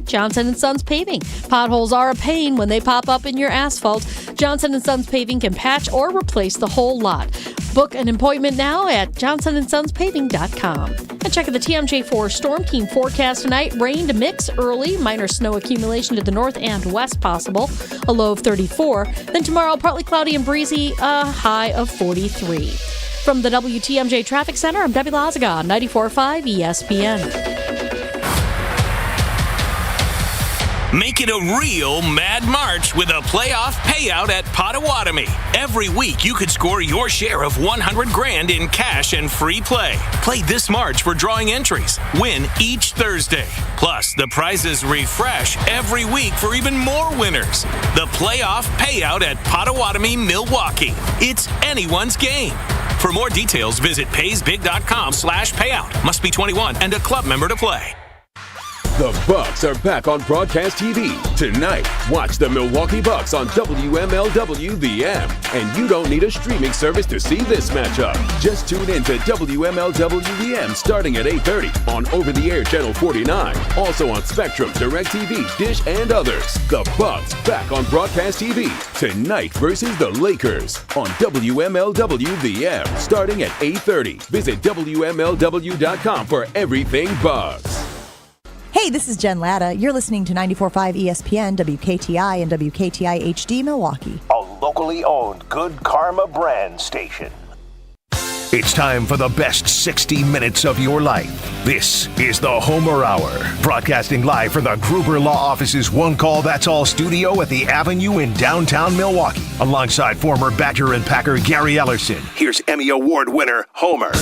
Johnson & Sons Paving. Potholes are a pain when they pop up in your asphalt. Johnson & Sons Paving can patch or replace the whole lot. Book an appointment now at johnsonsonspaving.com. And check out the TMJ4 Storm Team forecast tonight. Rain to mix early, minor snow accumulation to the north and west possible, a low of 34. Then tomorrow, partly cloudy and breezy, a high of 43. From the WTMJ Traffic Center, I'm Debbie Lazaga, 94.5 ESPN. Make it a real Mad March with a playoff payout at Potawatomi. Every week, you could score your share of $100,000 in cash and free play. Play this March for drawing entries. Win each Thursday. Plus, the prizes refresh every week for even more winners. The playoff payout at Potawatomi, Milwaukee. It's anyone's game. For more details, visit paysbig.com/payout. Must be 21 and a club member to play. The Bucks are back on broadcast TV. Tonight, watch the Milwaukee Bucks on WMLW The M. And you don't need a streaming service to see this matchup. Just tune in to WMLW The M starting at 8:30 on over-the-air channel 49. Also on Spectrum, DirecTV, Dish, and others. The Bucks back on broadcast TV. Tonight versus the Lakers on WMLW The M starting at 8:30. Visit WMLW.com for everything Bucks. Hey, this is Jen Latta. You're listening to 94.5 ESPN, WKTI, and WKTI HD Milwaukee. A locally owned Good Karma brand station. It's time for the best 60 minutes of your life. This is the Homer Hour, broadcasting live from the Gruber Law Office's One Call That's All studio at the Avenue in downtown Milwaukee. Alongside former Badger and Packer Gary Ellerson, here's Emmy Award winner Homer.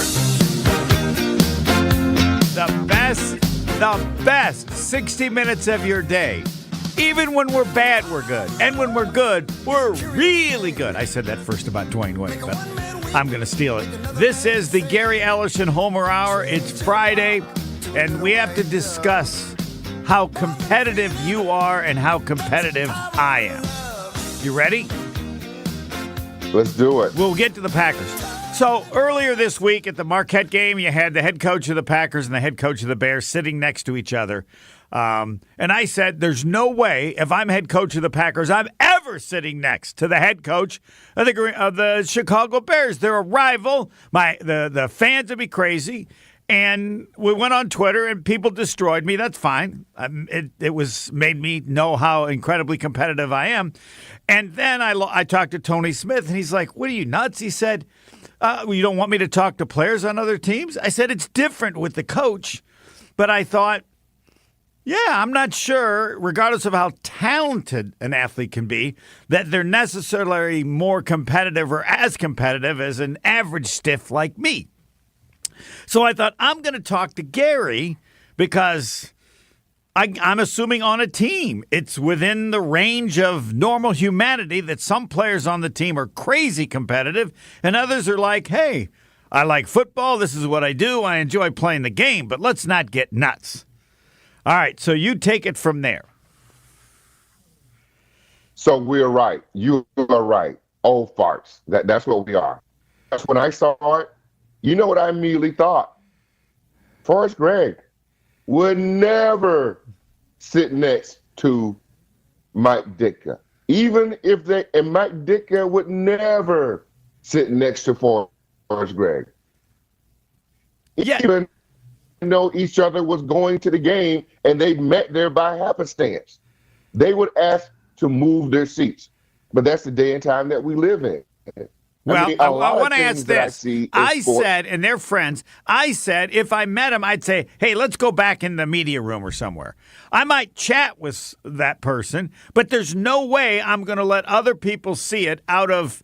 The best 60 minutes of your day. Even when we're bad, we're good. And when we're good, we're really good. I said that first about Dwayne Wade, but I'm going to steal it. This is the Gary Ellerson Homer Hour. It's Friday, and we have to discuss how competitive you are and how competitive I am. You ready? Let's do it. We'll get to the Packers. So earlier this week at the Marquette game, you had the head coach of the Packers and the head coach of the Bears sitting next to each other. And I said, there's no way, if I'm head coach of the Packers, I'm ever sitting next to the head coach of the Chicago Bears. They're a rival. The fans would be crazy. And we went on Twitter, and people destroyed me. That's fine. It made me know how incredibly competitive I am. And then I talked to Tony Smith, and he's like, what are you, nuts? He said, you don't want me to talk to players on other teams? I said, it's different with the coach. But I thought, yeah, I'm not sure, regardless of how talented an athlete can be, that they're necessarily more competitive or as competitive as an average stiff like me. So I thought, I'm going to talk to Gary because I'm assuming on a team, it's within the range of normal humanity that some players on the team are crazy competitive and others are like, hey, I like football. This is what I do. I enjoy playing the game, but let's not get nuts. All right, so you take it from there. So we're right. You are right. Old farts. That's what we are. That's when I saw it. You know what I immediately thought? Forrest Gregg would never sit next to Mike Ditka. And Mike Ditka would never sit next to Forrest Gregg. Yeah. Even though each other was going to the game and they met there by happenstance. They would ask to move their seats. But that's the day and time that we live in. Well, I want to ask this. I said, and they're friends, I said if I met him, I'd say, hey, let's go back in the media room or somewhere. I might chat with that person, but there's no way I'm going to let other people see it out of,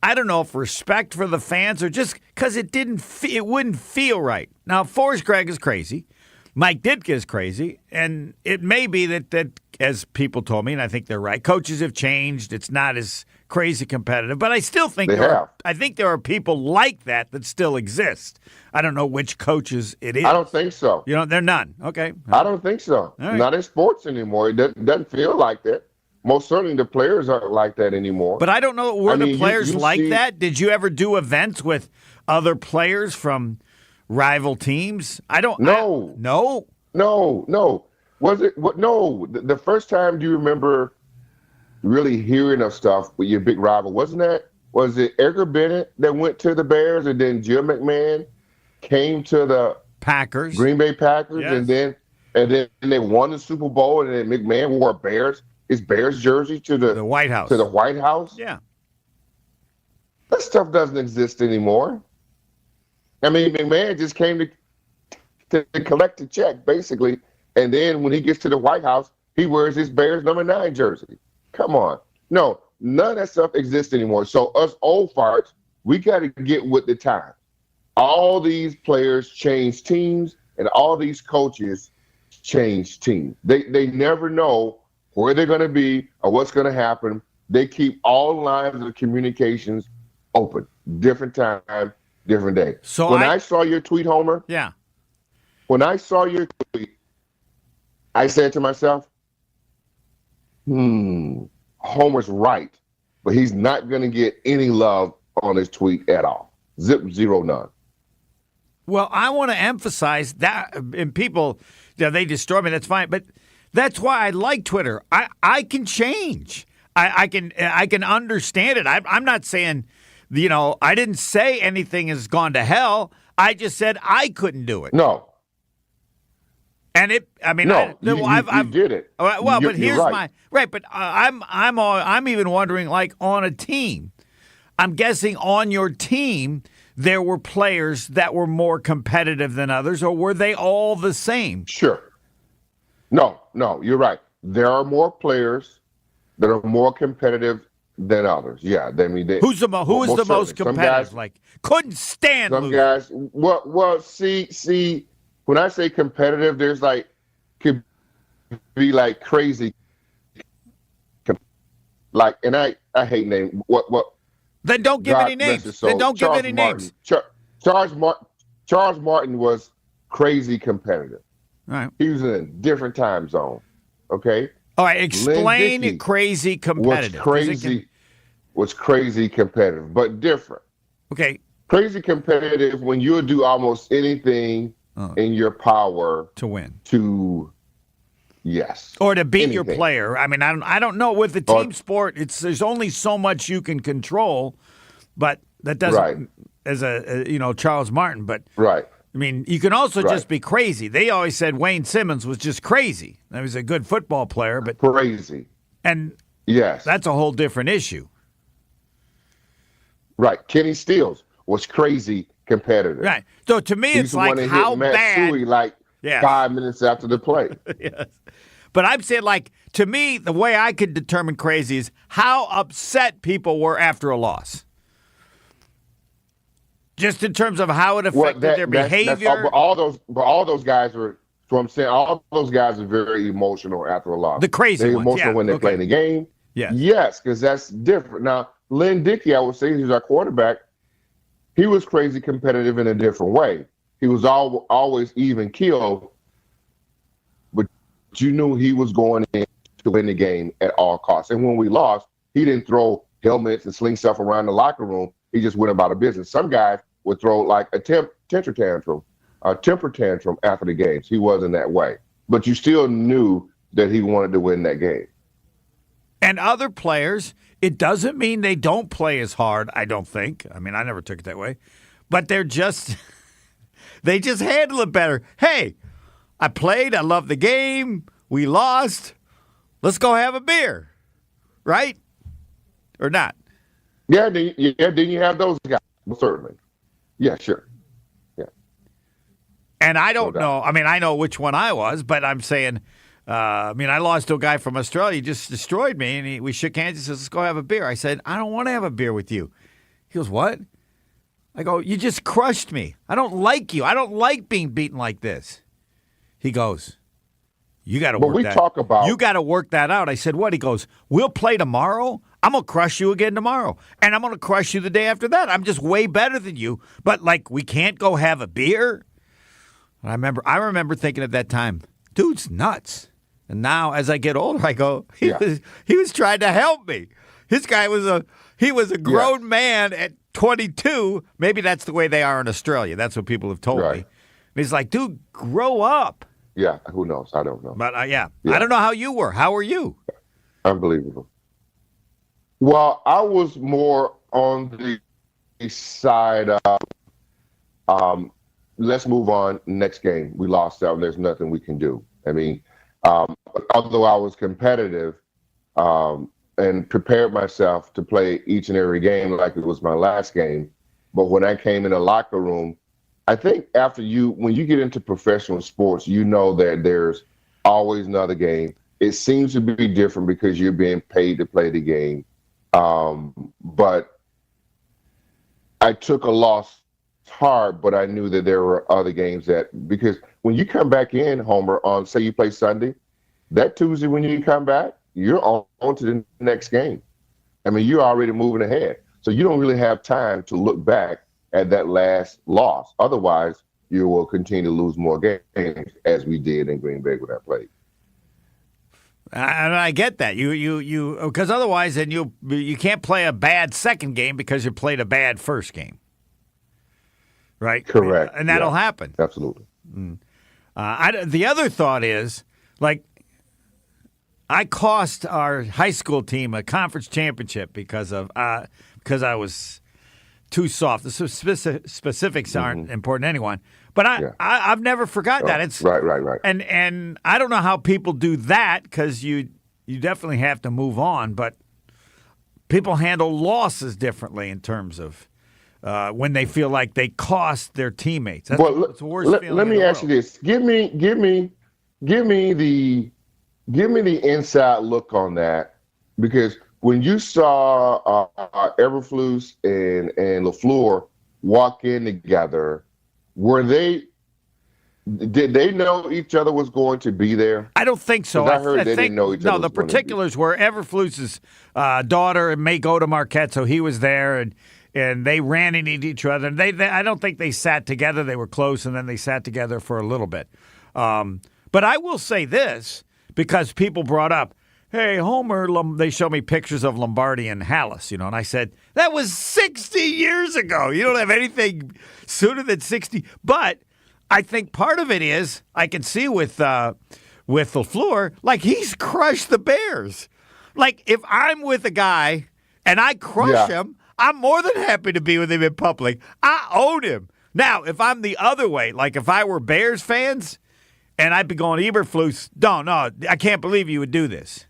I don't know, if respect for the fans or just because it wouldn't feel right. Now, Forrest Gregg is crazy. Mike Ditka is crazy. And it may be that, as people told me, and I think they're right, coaches have changed. It's not as crazy competitive. But I still think there are people like that still exist. I don't know which coaches it is. I don't think so. They're none. Okay. I don't think so. Right. Not in sports anymore. It doesn't feel like that. Most certainly the players aren't like that anymore. But I don't know, were the players like that? Did you ever do events with other players from rival teams? I don't. No. No? No. Was it? What? No. The first time, do you remember really hearing of stuff with your big rival? Was it Edgar Bennett that went to the Bears, and then Jim McMahon came to the Packers, Green Bay Packers, yes. and then they won the Super Bowl, and then McMahon wore his Bears jersey to the White House. To the White House. Yeah. That stuff doesn't exist anymore. I mean, McMahon just came to collect a check, basically. And then when he gets to the White House, he wears his Bears number 9 jersey. Come on. No, none of that stuff exists anymore. So us old farts, we got to get with the time. All these players change teams, and all these coaches change teams. They never know where they're going to be or what's going to happen. They keep all lines of communications open. Different time, different day. So when I saw your tweet, Homer, yeah. When I saw your tweet, I said to myself, Homer's right, but he's not going to get any love on his tweet at all. Zero, none. Well, I want to emphasize that, and people, they destroy me, that's fine, but that's why I like Twitter. I can change. I can understand it. I'm not saying, I didn't say anything has gone to hell. I just said I couldn't do it. No. And you did it. Well, but here's right. But I'm even wondering, like, on a team. I'm guessing on your team there were players that were more competitive than others, or were they all the same? Sure. No, you're right. There are more players that are more competitive than others. Yeah, who is the most competitive? Guys, like, couldn't stand some losing. Guys. Well, see. When I say competitive, there's could be like crazy, like, and I hate names. What? Then don't give any names. Then don't give any names. Charles Martin was crazy competitive. All right. He was in a different time zone. Okay. All right. Explain crazy competitive. Was crazy competitive, but different. Okay. Crazy competitive when you'll do almost anything in your power to win. Yes. Or to beat your player. I mean, I don't know. With the team sport, there's only so much you can control, but that doesn't, as Charles Martin. But right. I mean, you can also just be crazy. They always said Wayne Simmons was just crazy. He was a good football player, but crazy. And yes, that's a whole different issue. Right. Kenny Stills was crazy competitive. Right. So to me, it's like how bad. Matt Suhey 5 minutes after the play. Yes. But I'm saying, like, to me, the way I could determine crazy is how upset people were after a loss. Just in terms of how it affected their behavior. All those guys were. So I'm saying all those guys are very emotional after a loss. The crazy They're ones, emotional when they play in the game. Yeah. Yes, because that's different. Now, Lynn Dickey, I would say, he's our quarterback. He was crazy competitive in a different way. He was always even killed, but you knew he was going in to win the game at all costs. And when we lost, he didn't throw helmets and sling stuff around the locker room. He just went about a business. Some guys would throw like a temper tantrum after the games. He wasn't that way, but you still knew that he wanted to win that game. And other players, it doesn't mean they don't play as hard, I don't think. I mean, I never took it that way. But they just handle it better. Hey, I played. I love the game. We lost. Let's go have a beer. Right? Or not? Yeah, then you have those guys. Well, certainly. Yeah, sure. Yeah. And I don't know. I mean, I know which one I was, but I'm saying, I lost to a guy from Australia. He just destroyed me, and we shook hands. He says, let's go have a beer. I said, I don't want to have a beer with you. He goes, what? I go, you just crushed me. I don't like you. I don't like being beaten like this. He goes, you got to work that. You got to work that out. I said, what? He goes, we'll play tomorrow. I'm going to crush you again tomorrow. And I'm going to crush you the day after that. I'm just way better than you. But, like, we can't go have a beer? I remember thinking at that time, dude's nuts. And now, as I get older, I go, he was trying to help me. This guy was a grown man at 22. Maybe that's the way they are in Australia. That's what people have told me. And he's like, dude, grow up. Yeah, who knows? I don't know. But Yeah. I don't know how you were. How were you? Unbelievable. Well, I was more on the side of let's move on. Next game, we lost out. There's nothing we can do. I mean, although I was competitive and prepared myself to play each and every game like it was my last game, but when I came in the locker room, I think when you get into professional sports, you know that there's always another game. It seems to be different because you're being paid to play the game. But I took a loss hard, but I knew that there were other games because when you come back in, Homer, on say you play Sunday, that Tuesday when you come back, you're on to the next game. I mean, you're already moving ahead. So you don't really have time to look back at that last loss. Otherwise, you will continue to lose more games as we did in Green Bay when I played. And I get that. You because otherwise then you can't play a bad second game because you played a bad first game. Right? Correct. And that'll happen. Absolutely. The other thought is, like, I cost our high school team a conference championship because I was too soft. The specifics aren't important to anyone. But I've never forgotten that. It's right. And I don't know how people do that because you definitely have to move on. But people handle losses differently in terms of when they feel like they cost their teammates. That's the worst feeling. Let me ask you this: give me the inside look on that, because when you saw Eberflus and LaFleur walk in together, did they know each other was going to be there? I don't think so. I heard they didn't know each other. No, the particulars were Eberflus's daughter may go to Marquette, so he was there, and they ran into each other. And I don't think they sat together. They were close, and then they sat together for a little bit. But I will say this, because people brought up, hey, Homer, they showed me pictures of Lombardi and Halas, and I said, that was 60 years ago. You don't have anything sooner than 60. But I think part of it is, I can see with LaFleur, like, he's crushed the Bears. Like, if I'm with a guy and I crush him, I'm more than happy to be with him in public. I own him. Now, if I'm the other way, like if I were Bears fans and I'd be going, Eberflus, no, I can't believe you would do this.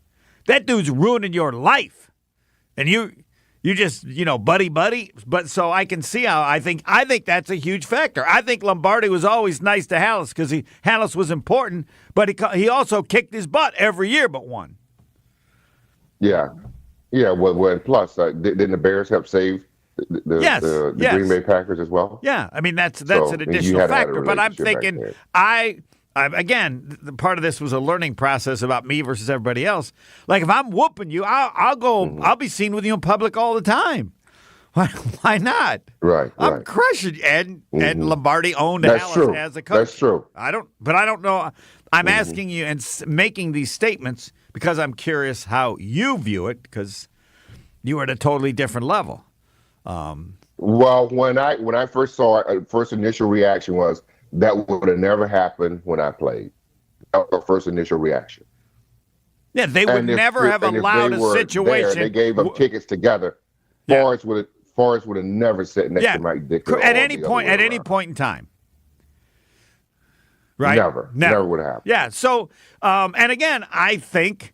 That dude's ruining your life. And you just, buddy. But so I can see how I think that's a huge factor. I think Lombardi was always nice to Halas because Halas was important, but he also kicked his butt every year but one. Yeah. Well, plus, didn't the Bears help save the Green Bay Packers as well? Yeah, I mean, that's an additional factor. But I'm thinking, again, the part of this was a learning process about me versus everybody else. Like, if I'm whooping you, I'll go. I'll be seen with you in public all the time. Why not? Right. I'm crushing and Lombardi owned Halas as a coach. That's true. I don't know. I'm asking you and making these statements because I'm curious how you view it, because you are at a totally different level. Well, when I first saw it, first initial reaction was, that would have never happened when I played. That was the first initial reaction. Yeah, they would never have allowed a situation. They gave them tickets together. Forrest would have never sat next to Mike Ditka at any point in time. Right? Never would have happened. Yeah. So, and again, I think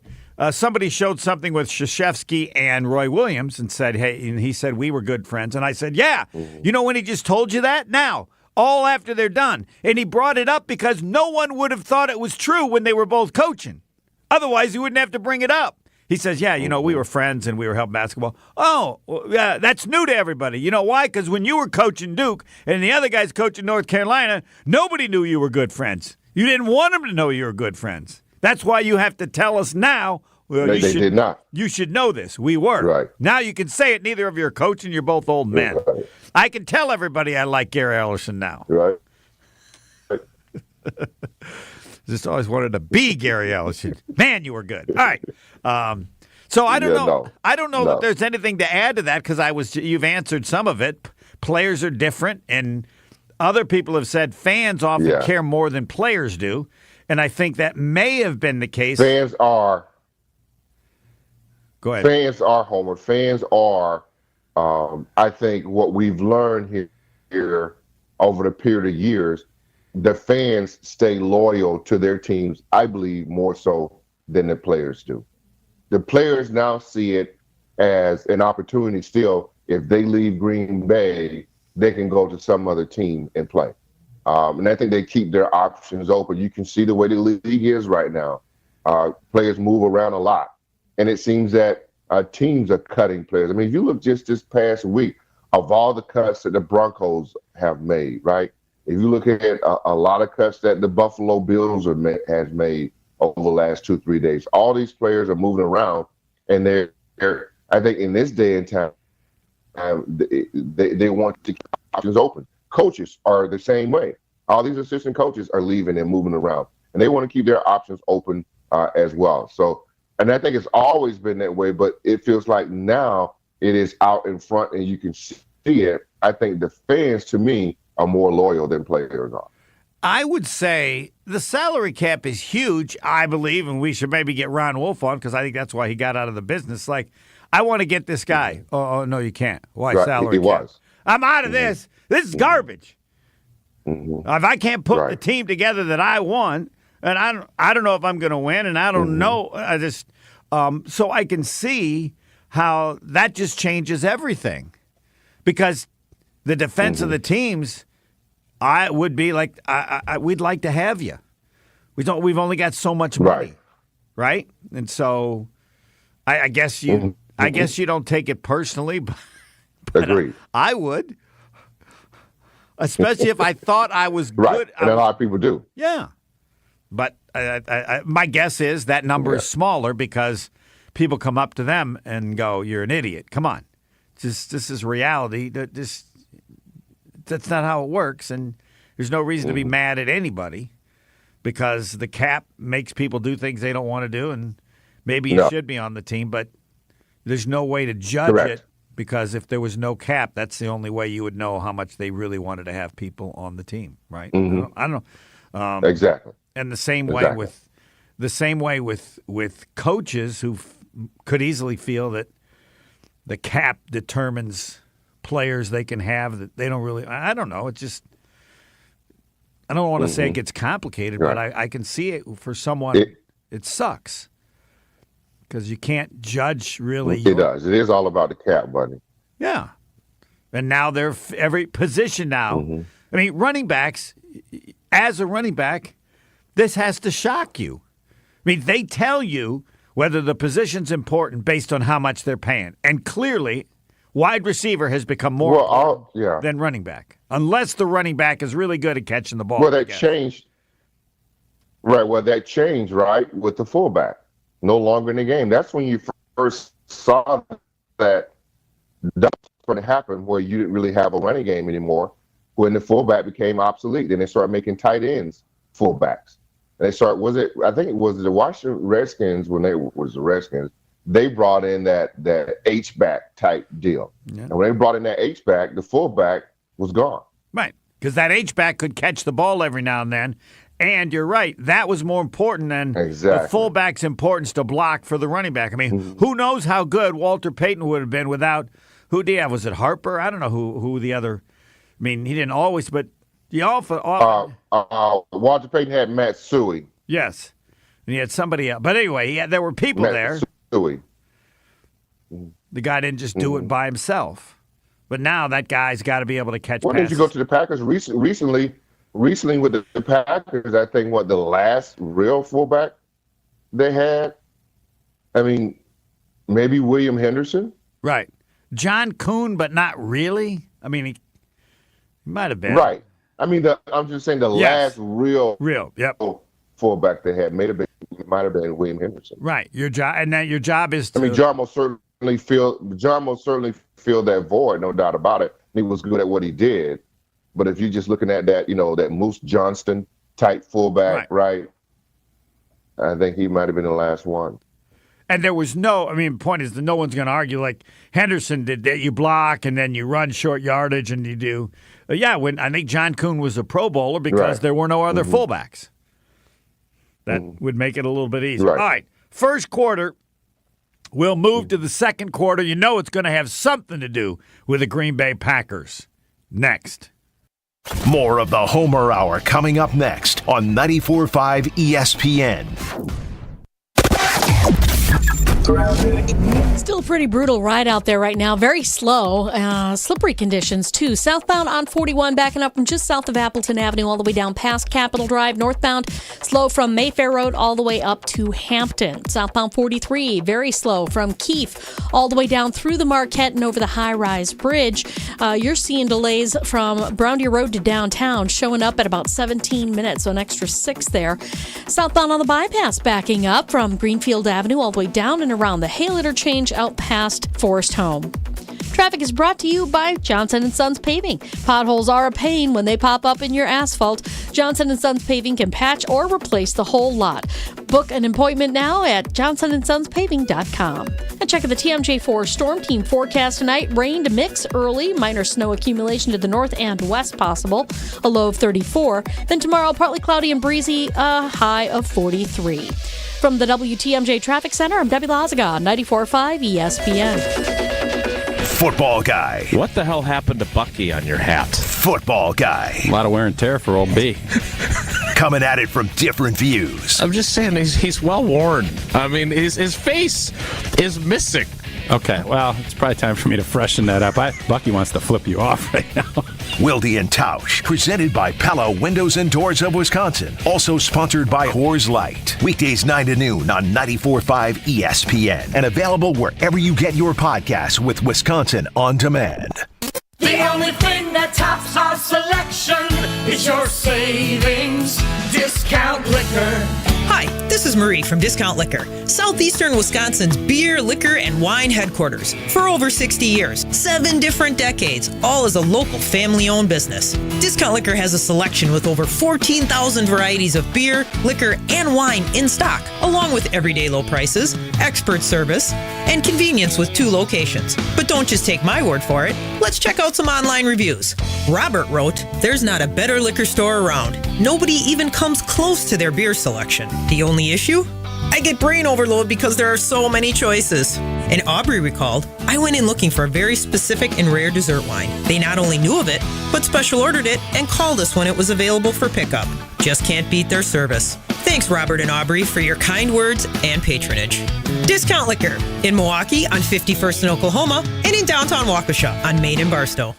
somebody showed something with Krzyzewski and Roy Williams and said, hey, and he said we were good friends, and I said, yeah. You know when he just told you that? Now. All after they're done. And he brought it up because no one would have thought it was true when they were both coaching. Otherwise, he wouldn't have to bring it up. He says, we were friends and we were helping basketball. Oh, yeah, that's new to everybody. You know why? Because when you were coaching Duke and the other guy's coaching North Carolina, nobody knew you were good friends. You didn't want them to know you were good friends. That's why you have to tell us now. Well, they did not. You should know this. We were. Right. Now you can say it. Neither of you are coaching. You're both old men. Right. I can tell everybody I like Gary Ellerson now. Right. Just always wanted to be Gary Ellerson. Man, you were good. All right. So I don't know. No. I don't know that there's anything to add to that because you've answered some of it. Players are different, and other people have said fans often care more than players do. And I think that may have been the case. Fans are. Go ahead. Fans are, Homer. Fans are. I think what we've learned here over the period of years, the fans stay loyal to their teams, I believe, more so than the players do. The players now see it as an opportunity still. If they leave Green Bay, they can go to some other team and play. And I think they keep their options open. You can see the way the league is right now. Players move around a lot. And it seems that teams are cutting players. I mean, if you look just this past week, of all the cuts that the Broncos have made, right? If you look at a lot of cuts that the Buffalo Bills has made over the last 2-3 days, all these players are moving around, and they're I think in this day and time, they want to keep options open. Coaches are the same way. All these assistant coaches are leaving and moving around, and they want to keep their options open as well. So, and I think it's always been that way, but it feels like now it is out in front and you can see it. I think the fans, to me, are more loyal than players are. I would say the salary cap is huge, I believe, and we should maybe get Ron Wolf on because I think that's why he got out of the business. Like, I want to get this guy. Oh, no, you can't. Why Right. salary He cap? was. I'm out of this. This is garbage. Mm-hmm. If I can't put Right. the team together that I want, and I don't know if I'm going to win, and I don't know. I just so I can see how that just changes everything because the defense of the teams, I would be like, we'd like to have you. We've only got so much money, right? And so, I guess you, I guess you don't take it personally, but Agreed. I would, especially if I thought I was Right. good. And a lot of people do. Yeah, but my guess is that number is smaller because people come up to them and go, "You're an idiot. Come on, this is reality. That's not how it works." And there's no reason to be mad at anybody because the cap makes people do things they don't want to do, and maybe you should be on the team, but there's no way to judge it because if there was no cap, that's the only way you would know how much they really wanted to have people on the team, right? I don't know. Exactly. And the same way with coaches who could easily feel that the cap determines players they can have that they don't really. I don't know. It's just I don't want to say it gets complicated, but I can see it for someone. It sucks because you can't judge really. It does. It is all about the cap, buddy. Yeah, and now they're every position now. I mean, running backs. As a running back, this has to shock you. I mean, they tell you whether the position's important based on how much they're paying. And clearly, wide receiver has become more important than running back. Unless the running back is really good at catching the ball. Well, that changed. Right. Well, that changed, right, with the fullback. No longer in the game. That's when you first saw that that's what happened, where you didn't really have a running game anymore, when the fullback became obsolete. Then they started making tight ends fullbacks. And they started, I think it was the Washington Redskins, when they was the Redskins, they brought in that H-back type deal. Yeah. And when they brought in that H-back, the fullback was gone. Right, because that H-back could catch the ball every now and then. And you're right, that was more important than the fullback's importance to block for the running back. I mean, who knows how good Walter Payton would have been without, who do you have? Was it Harper? I don't know who the other, I mean, he didn't always, but the Walter Payton had Matt Suhey. Yes. And he had somebody else. But anyway, there were people there. Suhey. The guy didn't just do it by himself. But now that guy's got to be able to catch passes. Did you go to the Packers recently with the Packers? I think the last real fullback they had, I mean, maybe William Henderson. Right. John Kuhn, but not really. I mean, he might have been. Right. I mean, I'm just saying last real fullback they had might have been William Henderson. Right. Your job is to. I mean, John most certainly filled that void, no doubt about it. He was good at what he did, but if you're just looking at that, that Moose Johnston type fullback, right? I think he might have been the last one. And there was the point is that no one's going to argue like Henderson did that. You block and then you run short yardage and you do. When I think John Kuhn was a Pro Bowler because there were no other fullbacks. That would make it a little bit easier. Right. All right, first quarter. We'll move to the second quarter. You know it's going to have something to do with the Green Bay Packers. Next. More of the Homer Hour coming up next on 94.5 ESPN. Still a pretty brutal ride out there right now. Very slow. Slippery conditions, too. Southbound on 41, backing up from just south of Appleton Avenue all the way down past Capitol Drive. Northbound, slow from Mayfair Road all the way up to Hampton. Southbound 43, very slow from Keefe all the way down through the Marquette and over the high-rise bridge. You're seeing delays from Brown Deer Road to downtown, showing up at about 17 minutes, so an extra 6 there. Southbound on the bypass, backing up from Greenfield Avenue all the way down and around the Hale interchange out past Forest Home. Traffic is brought to you by Johnson & Sons Paving. Potholes are a pain when they pop up in your asphalt. Johnson & Sons Paving can patch or replace the whole lot. Book an appointment now at johnsonsonspaving.com. And check out the TMJ4 Storm Team forecast tonight. Rain to mix early, minor snow accumulation to the north and west possible, a low of 34. Then tomorrow, partly cloudy and breezy, a high of 43. From the WTMJ Traffic Center, I'm Debbie Lazaga, 94.5 ESPN. Football guy. What the hell happened to Bucky on your hat? Football guy. A lot of wear and tear for old B. Coming at it from different views. I'm just saying, he's well worn. I mean, his face is missing. Okay, well, it's probably time for me to freshen that up. Bucky wants to flip you off right now. Wilde and Tausch, presented by Pella Windows and Doors of Wisconsin. Also sponsored by Coors Light. Weekdays 9 to noon on 94.5 ESPN. And available wherever you get your podcasts with Wisconsin On Demand. The only thing that tops our selection is your savings discount liquor. Hi, this is Marie from Discount Liquor, Southeastern Wisconsin's beer, liquor, and wine headquarters. For over 60 years, 7 different decades, all as a local family-owned business. Discount Liquor has a selection with over 14,000 varieties of beer, liquor, and wine in stock, along with everyday low prices, expert service, and convenience with 2 locations. But don't just take my word for it. Let's check out some online reviews. Robert wrote, "There's not a better liquor store around. Nobody even comes close to their beer selection. The only issue? I get brain overload because there are so many choices." And Aubrey recalled, "I went in looking for a very specific and rare dessert wine. They not only knew of it, but special ordered it and called us when it was available for pickup. Just can't beat their service." Thanks, Robert and Aubrey, for your kind words and patronage. Discount Liquor in Milwaukee on 51st in Oklahoma and in downtown Waukesha on Main and Barstow.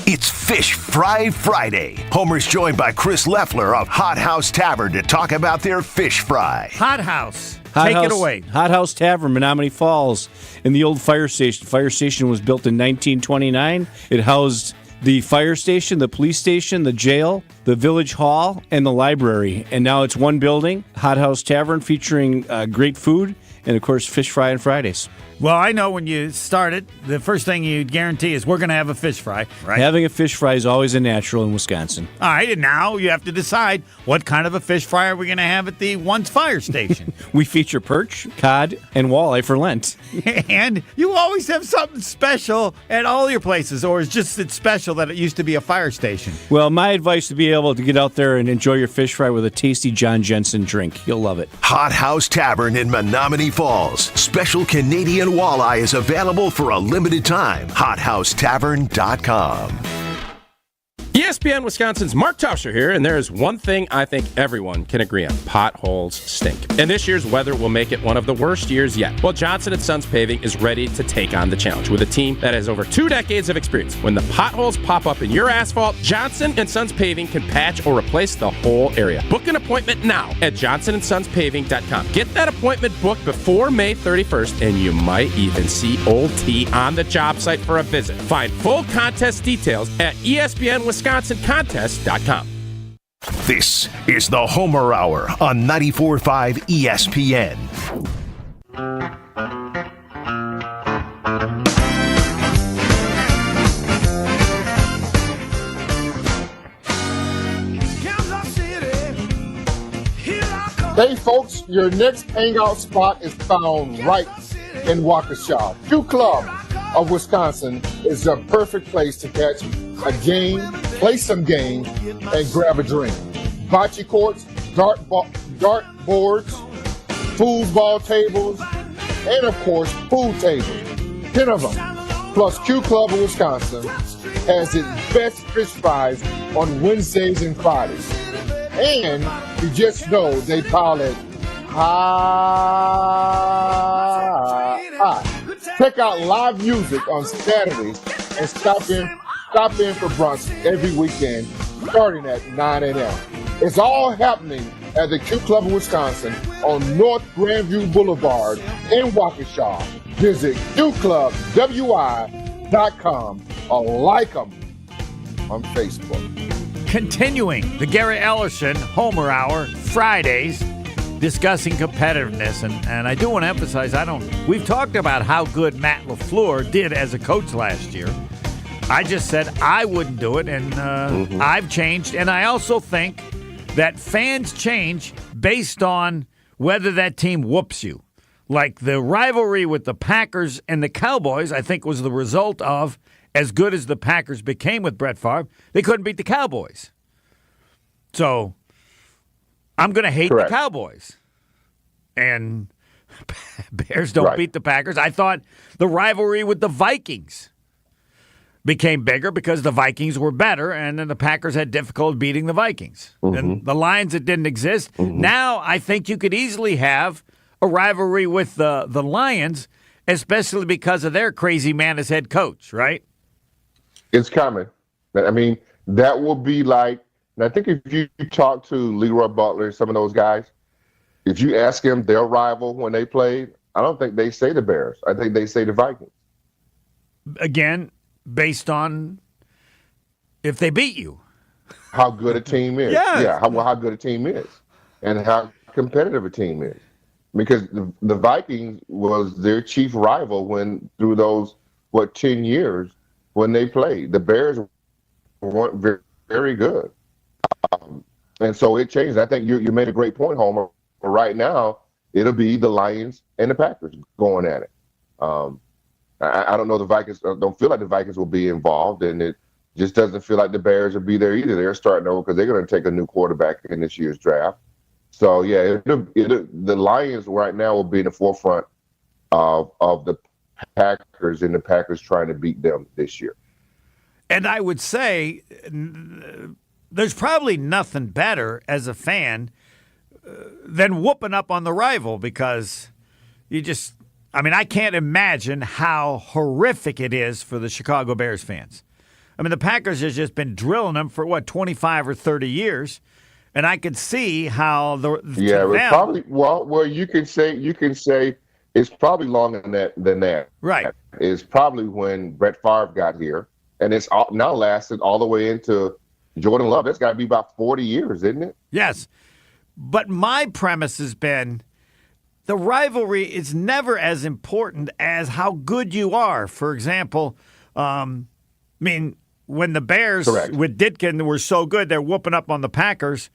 It's Fish Fry Friday. Homer's joined by Chris Leffler of Hot House Tavern to talk about their fish fry. Hot House. Take it away. Hot House Tavern, Menominee Falls, in the old fire station. Fire station was built in 1929. It housed the fire station, the police station, the jail, the village hall, and the library. And now it's one building, Hot House Tavern, featuring great food and, of course, fish fry on Fridays. Well, I know when you start it, the first thing you guarantee is we're going to have a fish fry, right? Having a fish fry is always a natural in Wisconsin. All right, and now you have to decide what kind of a fish fry are we going to have at the Once Fire Station. We feature perch, cod, and walleye for Lent. And you always have something special at all your places, or it's just it's special that it used to be a fire station. Well, my advice would be able to get out there and enjoy your fish fry with a tasty John Jensen drink. You'll love it. Hot House Tavern in Menominee Falls. Special Canadian walleye is available for a limited time. HotHouseTavern.com. ESPN Wisconsin's Mark Tauscher here, and there is one thing I think everyone can agree on. Potholes stink. And this year's weather will make it one of the worst years yet. Well, Johnson & Sons Paving is ready to take on the challenge with a team that has over 2 decades of experience. When the potholes pop up in your asphalt, Johnson & Sons Paving can patch or replace the whole area. Book an appointment now at johnsonsonspaving.com. Get that appointment booked before May 31st, and you might even see Old T on the job site for a visit. Find full contest details at ESPNWisconsinContest.com. This is the Homer Hour on 94.5 ESPN. Hey folks, your next hangout spot is found right in Waukesha. Q Club of Wisconsin is the perfect place to catch a game, play some games, and grab a drink. Bocce courts, dart boards, foosball tables, and of course, pool tables. 10 of them. Plus, Q Club of Wisconsin has its best fish fries on Wednesdays and Fridays. And you just know they pile it high. Check out live music on Saturdays and stop in for brunch every weekend starting at 9 a.m. It's all happening at the Q Club of Wisconsin on North Grandview Boulevard in Waukesha. Visit qclubwi.com or like them on Facebook. Continuing the Gary Ellerson Homer Hour Fridays, discussing competitiveness, and I do want to emphasize we've talked about how good Matt LaFleur did as a coach last year. I just said I wouldn't do it, and I've changed, and I also think that fans change based on whether that team whoops you. Like the rivalry with the Packers and the Cowboys, I think was the result of, as good as the Packers became with Brett Favre, they couldn't beat the Cowboys. So I'm going to hate the Cowboys. And Bears don't beat the Packers. I thought the rivalry with the Vikings became bigger because the Vikings were better, and then the Packers had difficulty beating the Vikings. And the Lions, it didn't exist. Now I think you could easily have a rivalry with the Lions, especially because of their crazy man as head coach, right? It's coming. I mean, that will be like, and I think if you talk to Leroy Butler, some of those guys, if you ask them their rival when they played, I don't think they say the Bears. I think they say the Vikings. Again, based on if they beat you. How good a team is. Yeah, how good a team is. And how competitive a team is. Because the Vikings was their chief rival through those 10 years when they played. The Bears weren't very, very good, and so it changed. I think you made a great point, Homer. Right now, it'll be the Lions and the Packers going at it. I don't know the Vikings. Don't feel like the Vikings will be involved, and it just doesn't feel like the Bears will be there either. They're starting over because they're going to take a new quarterback in this year's draft. So, yeah, the Lions right now will be in the forefront of the Packers and the Packers trying to beat them this year. And I would say there's probably nothing better as a fan than whooping up on the rival because I can't imagine how horrific it is for the Chicago Bears fans. I mean, the Packers has just been drilling them for, 25 or 30 years. And I could see how probably you can say it's probably longer than that. Right. It's probably when Brett Favre got here, and it's now lasted all the way into Jordan Love. That's got to be about 40 years, isn't it? Yes. But my premise has been the rivalry is never as important as how good you are. For example, when the Bears with Ditkin were so good, they're whooping up on the Packers.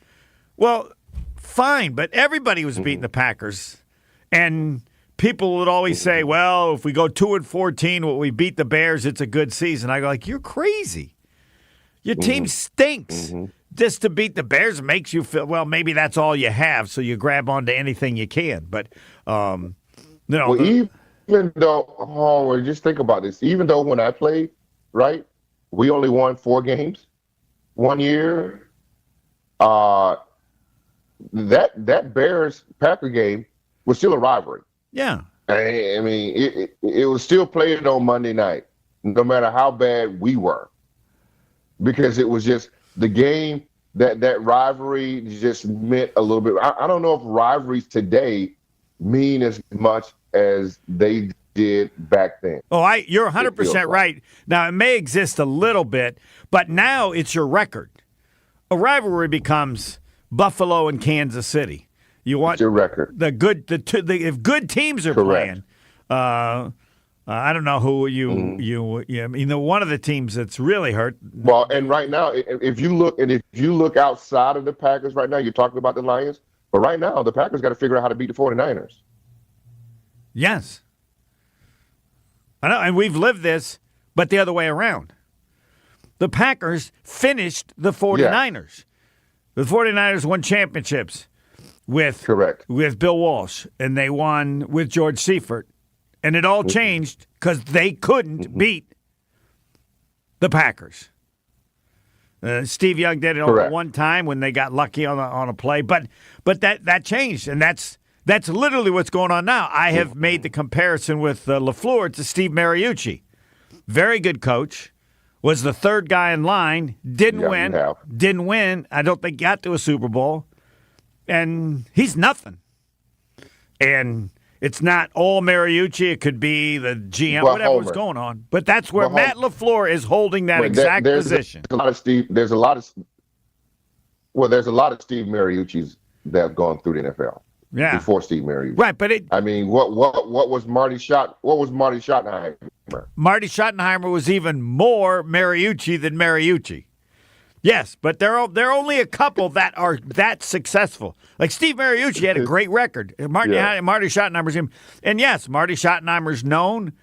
Well, fine, but everybody was beating the Packers. And people would always say, well, if we go 2-14, we beat the Bears, it's a good season. I go like, you're crazy. Your team stinks. Just to beat the Bears makes you feel, well, maybe that's all you have, so you grab onto anything you can. But, even though, just think about this. Even though when I played, right, we only won 4 games 1 year. That Bears-Packer game was still a rivalry. Yeah. I mean, it was still played on Monday night, no matter how bad we were. Because it was just the game, that rivalry just meant a little bit. I don't know if rivalries today mean as much as they did back then. Oh, you're 100% right. Now, it may exist a little bit, but now it's your record. A rivalry becomes Buffalo and Kansas City. You want your record. If good teams are playing. I don't know who one of the teams that's really hurt. Well, and right now, if you look outside of the Packers right now, you're talking about the Lions, but right now the Packers got to figure out how to beat the 49ers. Yes. I know, and we've lived this, but the other way around. The Packers finished the 49ers. The 49ers won championships with Bill Walsh, and they won with George Seifert. And it all changed because they couldn't beat the Packers. Steve Young did it only one time when they got lucky on a play, but that changed, and that's literally what's going on now. I have made the comparison with LaFleur to Steve Mariucci. Very good coach. Was the third guy in line. Didn't win. I don't think got to a Super Bowl. And he's nothing. And it's not all Mariucci. It could be the GM, whatever was going on. But that's where Matt LaFleur is holding that exact position. There's a lot of Steve Mariucci's that have gone through the NFL. Yeah. Before Steve Mariucci. Right, but what was Marty Schottenheimer? Marty Schottenheimer was even more Mariucci than Mariucci. Yes, but there are only a couple that are that successful. Like Steve Mariucci had a great record. Marty Schottenheimer's him. And yes, Marty Schottenheimer's known,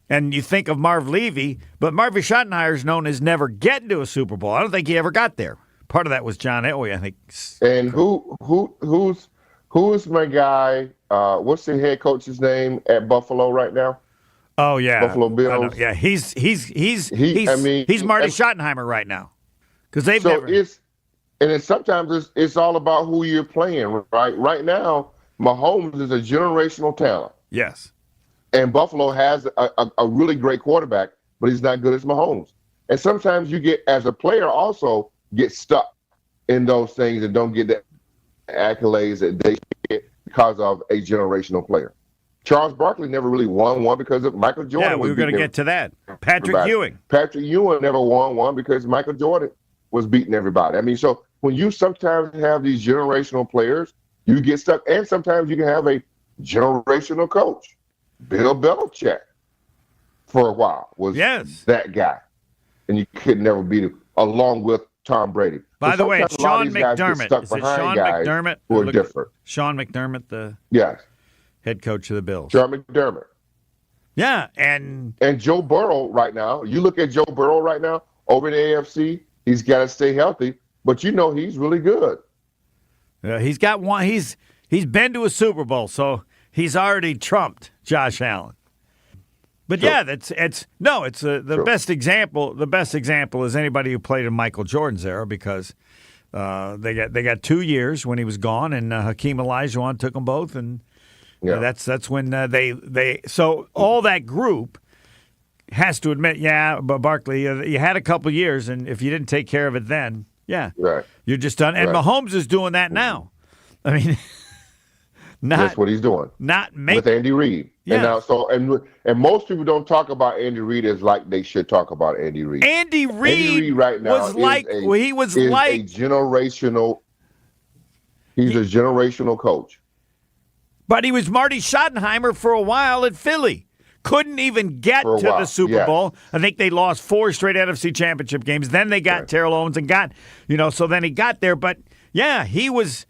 and you think of Marv Levy, but Marty Schottenheimer's known as never getting to a Super Bowl. I don't think he ever got there. Part of that was John Elway, I think. And who's my guy? What's the head coach's name at Buffalo right now? Oh yeah, Buffalo Bills. Yeah, he's Marty Schottenheimer right now because they've never. Sometimes it's all about who you're playing, right? Right now, Mahomes is a generational talent. Yes, and Buffalo has a really great quarterback, but he's not good as Mahomes. And sometimes you get, as a player, also get stuck in those things and don't get the accolades that they get because of a generational player. Charles Barkley never really won one because of Michael Jordan. Yeah, we were going to get to that. Patrick Ewing never won one because Michael Jordan was beating everybody. I mean, so when you sometimes have these generational players, you get stuck. And sometimes you can have a generational coach. Bill Belichick, for a while, was that guy. And you could never beat him, along with Tom Brady. By the way, Sean McDermott. Is it Sean McDermott? Who are different. Sean McDermott, the head coach of the Bills. Sean McDermott. Yeah, and Joe Burrow right now. You look at Joe Burrow right now over in the AFC. He's got to stay healthy, but he's really good. He's got one. He's been to a Super Bowl, so he's already trumped Josh Allen. But the best example. The best example is anybody who played in Michael Jordan's era because they got 2 years when he was gone, and Hakeem Olajuwon took them both, and that's when they. So all that group has to admit, but Barkley, you had a couple years, and if you didn't take care of it then, you're just done. And Mahomes is doing that now. I mean, that's what he's doing. With Andy Reid. Yeah. And most people don't talk about Andy Reid as like they should talk about Andy Reid. Andy Reid right now was like a generational. He's a generational coach. But he was Marty Schottenheimer for a while at Philly. Couldn't even get to the Super Bowl. I think they lost 4 straight NFC Championship games. Then they got Terrell Owens and so then he got there. But he was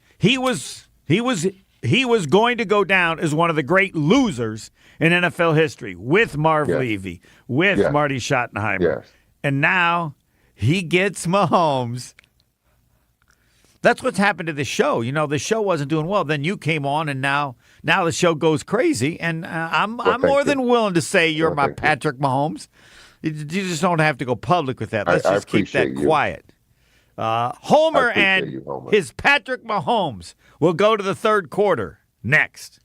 going to go down as one of the great losers in NFL history with Marv Levy, with Marty Schottenheimer. Yes. And now he gets Mahomes. That's what's happened to the show. The show wasn't doing well. Then you came on, and now the show goes crazy. And I'm more than willing to say you're my Patrick Mahomes. You just don't have to go public with that. Let's just keep that quiet. Homer and his Patrick Mahomes will go to the third quarter next.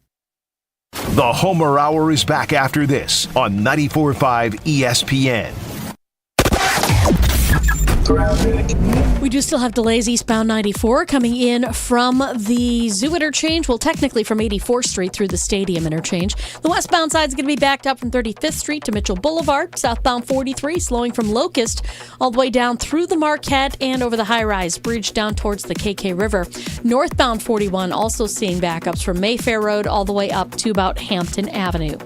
The Homer Hour is back after this on 94.5 ESPN. We do still have delays eastbound 94 coming in from the Zoo interchange. Well, technically from 84th Street through the Stadium interchange. The westbound side is going to be backed up from 35th Street to Mitchell Boulevard. Southbound 43 slowing from Locust all the way down through the Marquette and over the high-rise bridge down towards the KK River. Northbound 41 also seeing backups from Mayfair Road all the way up to about Hampton Avenue.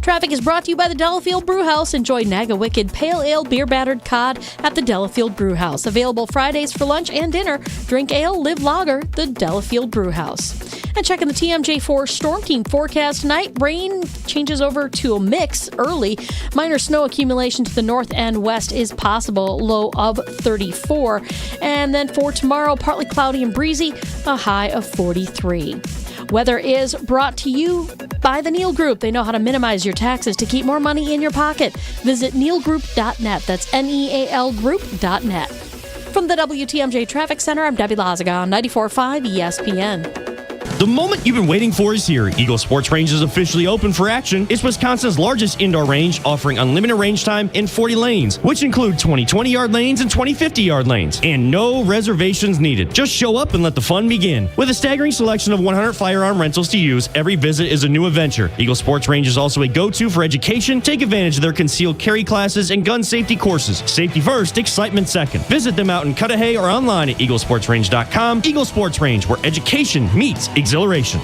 Traffic is brought to you by the Delafield Brewhouse. Enjoy Naga Wicked Pale Ale Beer Battered Cod at the Delafield Brewhouse. Available Fridays for lunch and dinner. Drink ale, live lager, the Delafield Brewhouse. And checking the TMJ4 Storm Team forecast tonight, rain changes over to a mix early. Minor snow accumulation to the north and west is possible, low of 34. And then for tomorrow, partly cloudy and breezy, a high of 43. Weather is brought to you by the Neal Group. They know how to minimize your taxes to keep more money in your pocket. Visit nealgroup.net. That's NEAL Group.net. From the WTMJ Traffic Center, I'm Debbie Lazaga on 94.5 ESPN. The moment you've been waiting for is here. Eagle Sports Range is officially open for action. It's Wisconsin's largest indoor range, offering unlimited range time in 40 lanes, which include 20 20-yard lanes and 20 50-yard lanes. And no reservations needed. Just show up and let the fun begin. With a staggering selection of 100 firearm rentals to use, every visit is a new adventure. Eagle Sports Range is also a go-to for education. Take advantage of their concealed carry classes and gun safety courses. Safety first, excitement second. Visit them out in Cudahy or online at eaglesportsrange.com. Eagle Sports Range, where education meets exhilaration.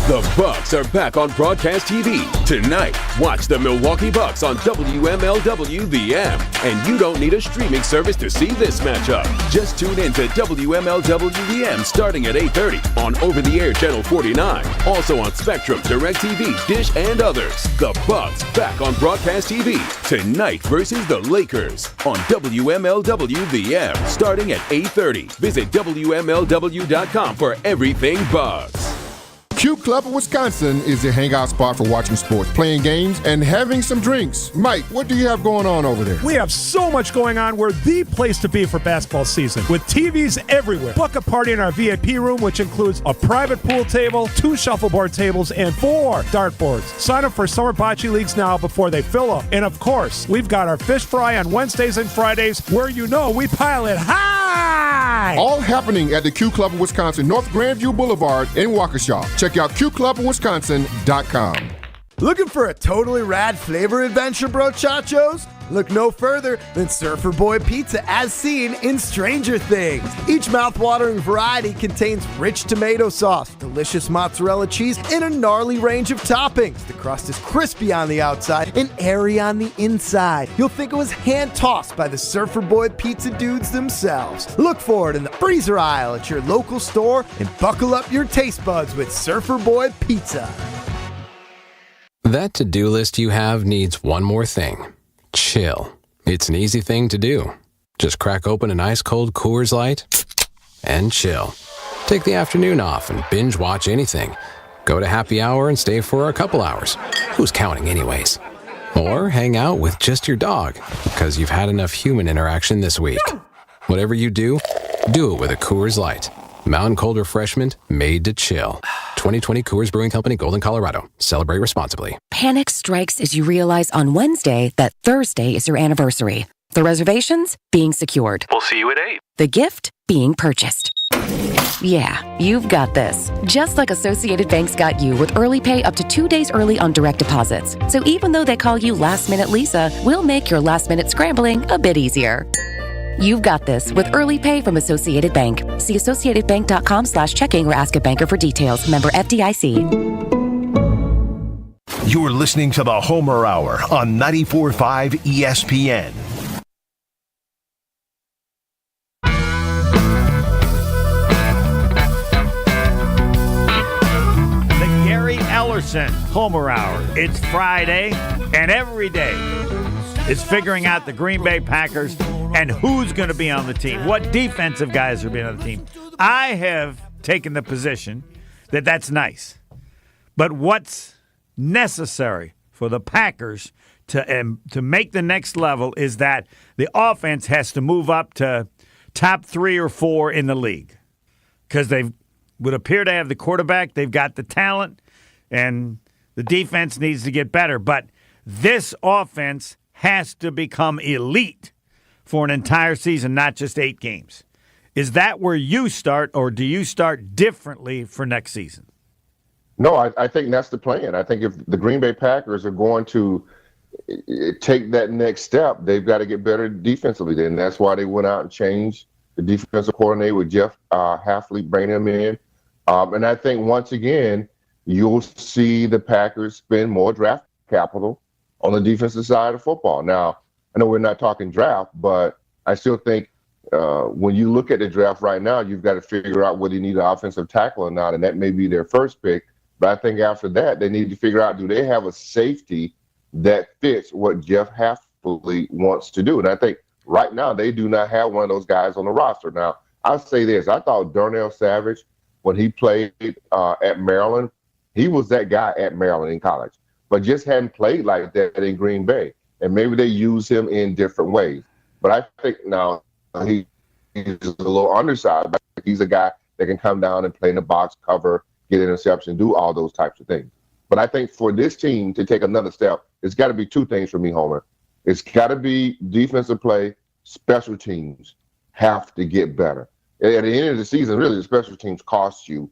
The Bucks are back on broadcast TV. Tonight, watch the Milwaukee Bucks on WMLW The M. And you don't need a streaming service to see this matchup. Just tune in to WMLW The M starting at 8:30 on over-the-air channel 49. Also on Spectrum, DirecTV, Dish, and others. The Bucks back on broadcast TV. Tonight versus the Lakers on WMLW The M starting at 8:30. Visit WMLW.com for everything Bucks. Q Club of Wisconsin is the hangout spot for watching sports, playing games, and having some drinks. Mike, what do you have going on over there? We have so much going on. We're the place to be for basketball season, with TVs everywhere. Book a party in our VIP room, which includes a private pool table, 2 shuffleboard tables, and 4 dartboards. Sign up for summer bocce leagues now before they fill up. And of course, we've got our fish fry on Wednesdays and Fridays, where you know we pile it high. All happening at the Q Club of Wisconsin, North Grandview Boulevard in Waukesha. Check out QClubofWisconsin.com. Looking for a totally rad flavor adventure, brochachos? Look no further than Surfer Boy Pizza, as seen in Stranger Things. Each mouth-watering variety contains rich tomato sauce, delicious mozzarella cheese, and a gnarly range of toppings. The crust is crispy on the outside and airy on the inside. You'll think it was hand-tossed by the Surfer Boy Pizza dudes themselves. Look for it in the freezer aisle at your local store and buckle up your taste buds with Surfer Boy Pizza. That to-do list you have needs one more thing. Chill. It's an easy thing to do. Just crack open an ice-cold Coors Light and chill. Take the afternoon off and binge watch anything. Go to happy hour and stay for a couple hours. Who's counting anyways? Or hang out with just your dog, because you've had enough human interaction this week. Whatever you do it with a Coors Light. Mountain Cold Refreshment made to chill. 2020 Coors Brewing Company, Golden, Colorado. Celebrate responsibly. Panic strikes as you realize on Wednesday that Thursday is your anniversary. The reservations being secured. We'll see you at 8. The gift being purchased. Yeah, you've got this. Just like Associated Bank's got you with early pay up to 2 days early on direct deposits. So even though they call you Last Minute Lisa, we'll make your last minute scrambling a bit easier. You've got this with early pay from Associated Bank. See associatedbank.com/checking or ask a banker for details. Member FDIC. You're listening to the Homer Hour on 94.5 ESPN. The Gary Ellerson Homer Hour. It's Friday, and every day is figuring out the Green Bay Packers and who's going to be on the team, what defensive guys are being on the team. I have taken the position that that's nice. But what's necessary for the Packers to make the next level is that the offense has to move up to top 3 or 4 in the league, because they would appear to have the quarterback, they've got the talent, and the defense needs to get better. But this offense has to become elite for an entire season, not just 8 games. Is that where you start, or do you start differently for next season? No, I think that's the plan. I think if the Green Bay Packers are going to take that next step, they've got to get better defensively. And that's why they went out and changed the defensive coordinator with Jeff Hafley, bringing him in. And I think once again, you'll see the Packers spend more draft capital on the defensive side of football. Now, I know we're not talking draft, but I still think when you look at the draft right now, you've got to figure out whether you need an offensive tackle or not, and that may be their first pick. But I think after that, they need to figure out, do they have a safety that fits what Jeff Hafley wants to do? And I think right now they do not have one of those guys on the roster. Now, I'll say this. I thought Darnell Savage, when he played at Maryland, he was that guy at Maryland in college, but just hadn't played like that in Green Bay. And maybe they use him in different ways. But I think now he's a little undersized. But he's a guy that can come down and play in the box, cover, get interception, do all those types of things. But I think for this team to take another step, it's got to be two things for me, Homer. It's got to be defensive play, special teams have to get better. At the end of the season, really, the special teams cost you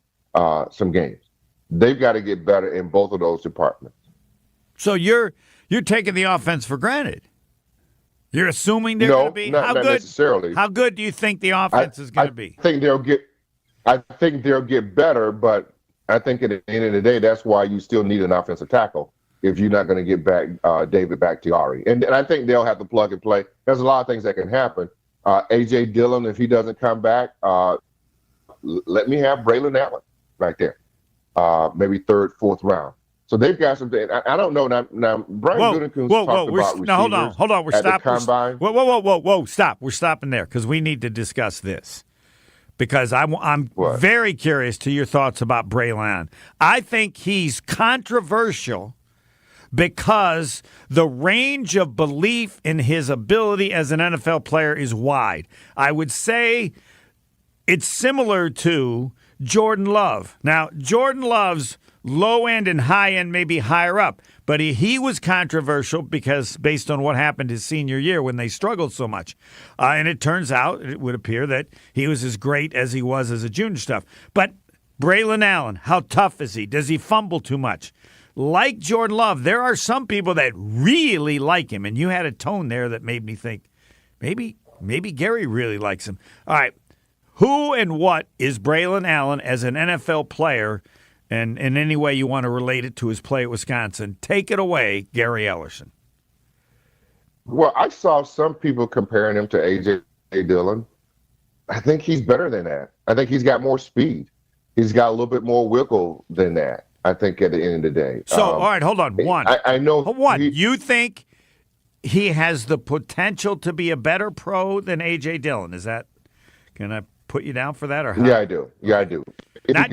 some games. They've got to get better in both of those departments. So you're taking the offense for granted. You're assuming they're going to be not necessarily. How good do you think the offense is going to be? I think they'll get better, but I think at the end of the day, that's why you still need an offensive tackle if you're not going to get back David Bakhtiari. And I think they'll have to plug and play. There's a lot of things that can happen. A.J. Dillon, if he doesn't come back, let me have Braylon Allen right there, maybe third, fourth round. So they've got something. I don't know now. Brian Gutekunst talked about receivers. Now hold on. We're stopping. Whoa! Stop. We're stopping there because we need to discuss this. Because I'm very curious to your thoughts about Braylon. I think he's controversial because the range of belief in his ability as an NFL player is wide. I would say it's similar to Jordan Love. Now, Jordan Love's low end and high end may be higher up, but he was controversial because based on what happened his senior year when they struggled so much. And it turns out, it would appear that he was as great as he was as a junior stuff. But Braylon Allen, how tough is he? Does he fumble too much? Like Jordan Love, there are some people that really like him, and you had a tone there that made me think maybe Gary really likes him. All right, who and what is Braylon Allen as an NFL player? And in any way you want to relate it to his play at Wisconsin, take it away, Gary Ellerson. Well, I saw some people comparing him to A.J. Dillon. I think he's better than that. I think he's got more speed. He's got a little bit more wiggle than that, I think, at the end of the day. So, all right, hold on. One. I know. One, you think he has the potential to be a better pro than A.J. Dillon? Is that – can I put you down for that? Or how? Yeah, I do.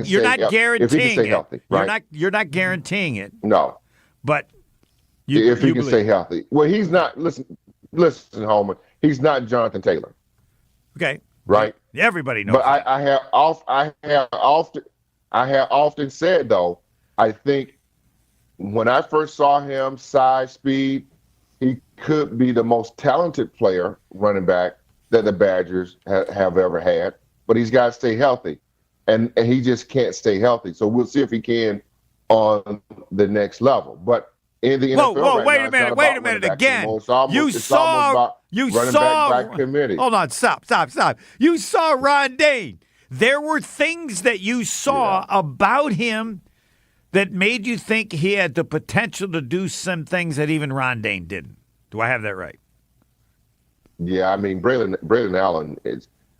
You're not guaranteeing it. Healthy, right? You're not guaranteeing it. No. But if he can stay healthy. Well, he's not. Listen, Homer. He's not Jonathan Taylor. Okay. Right. Everybody knows. But I have often said though, I think when I first saw him, size, speed, he could be the most talented player running back that the Badgers have ever had. But he's got to stay healthy. And he just can't stay healthy. So we'll see if he can on the next level. But in the NFL wait a minute again. You saw back committee. Hold on, stop. You saw Ron Dayne. There were things that you saw about him that made you think he had the potential to do some things that even Ron Dayne didn't. Do I have that right? Yeah, I mean, Braylon Allen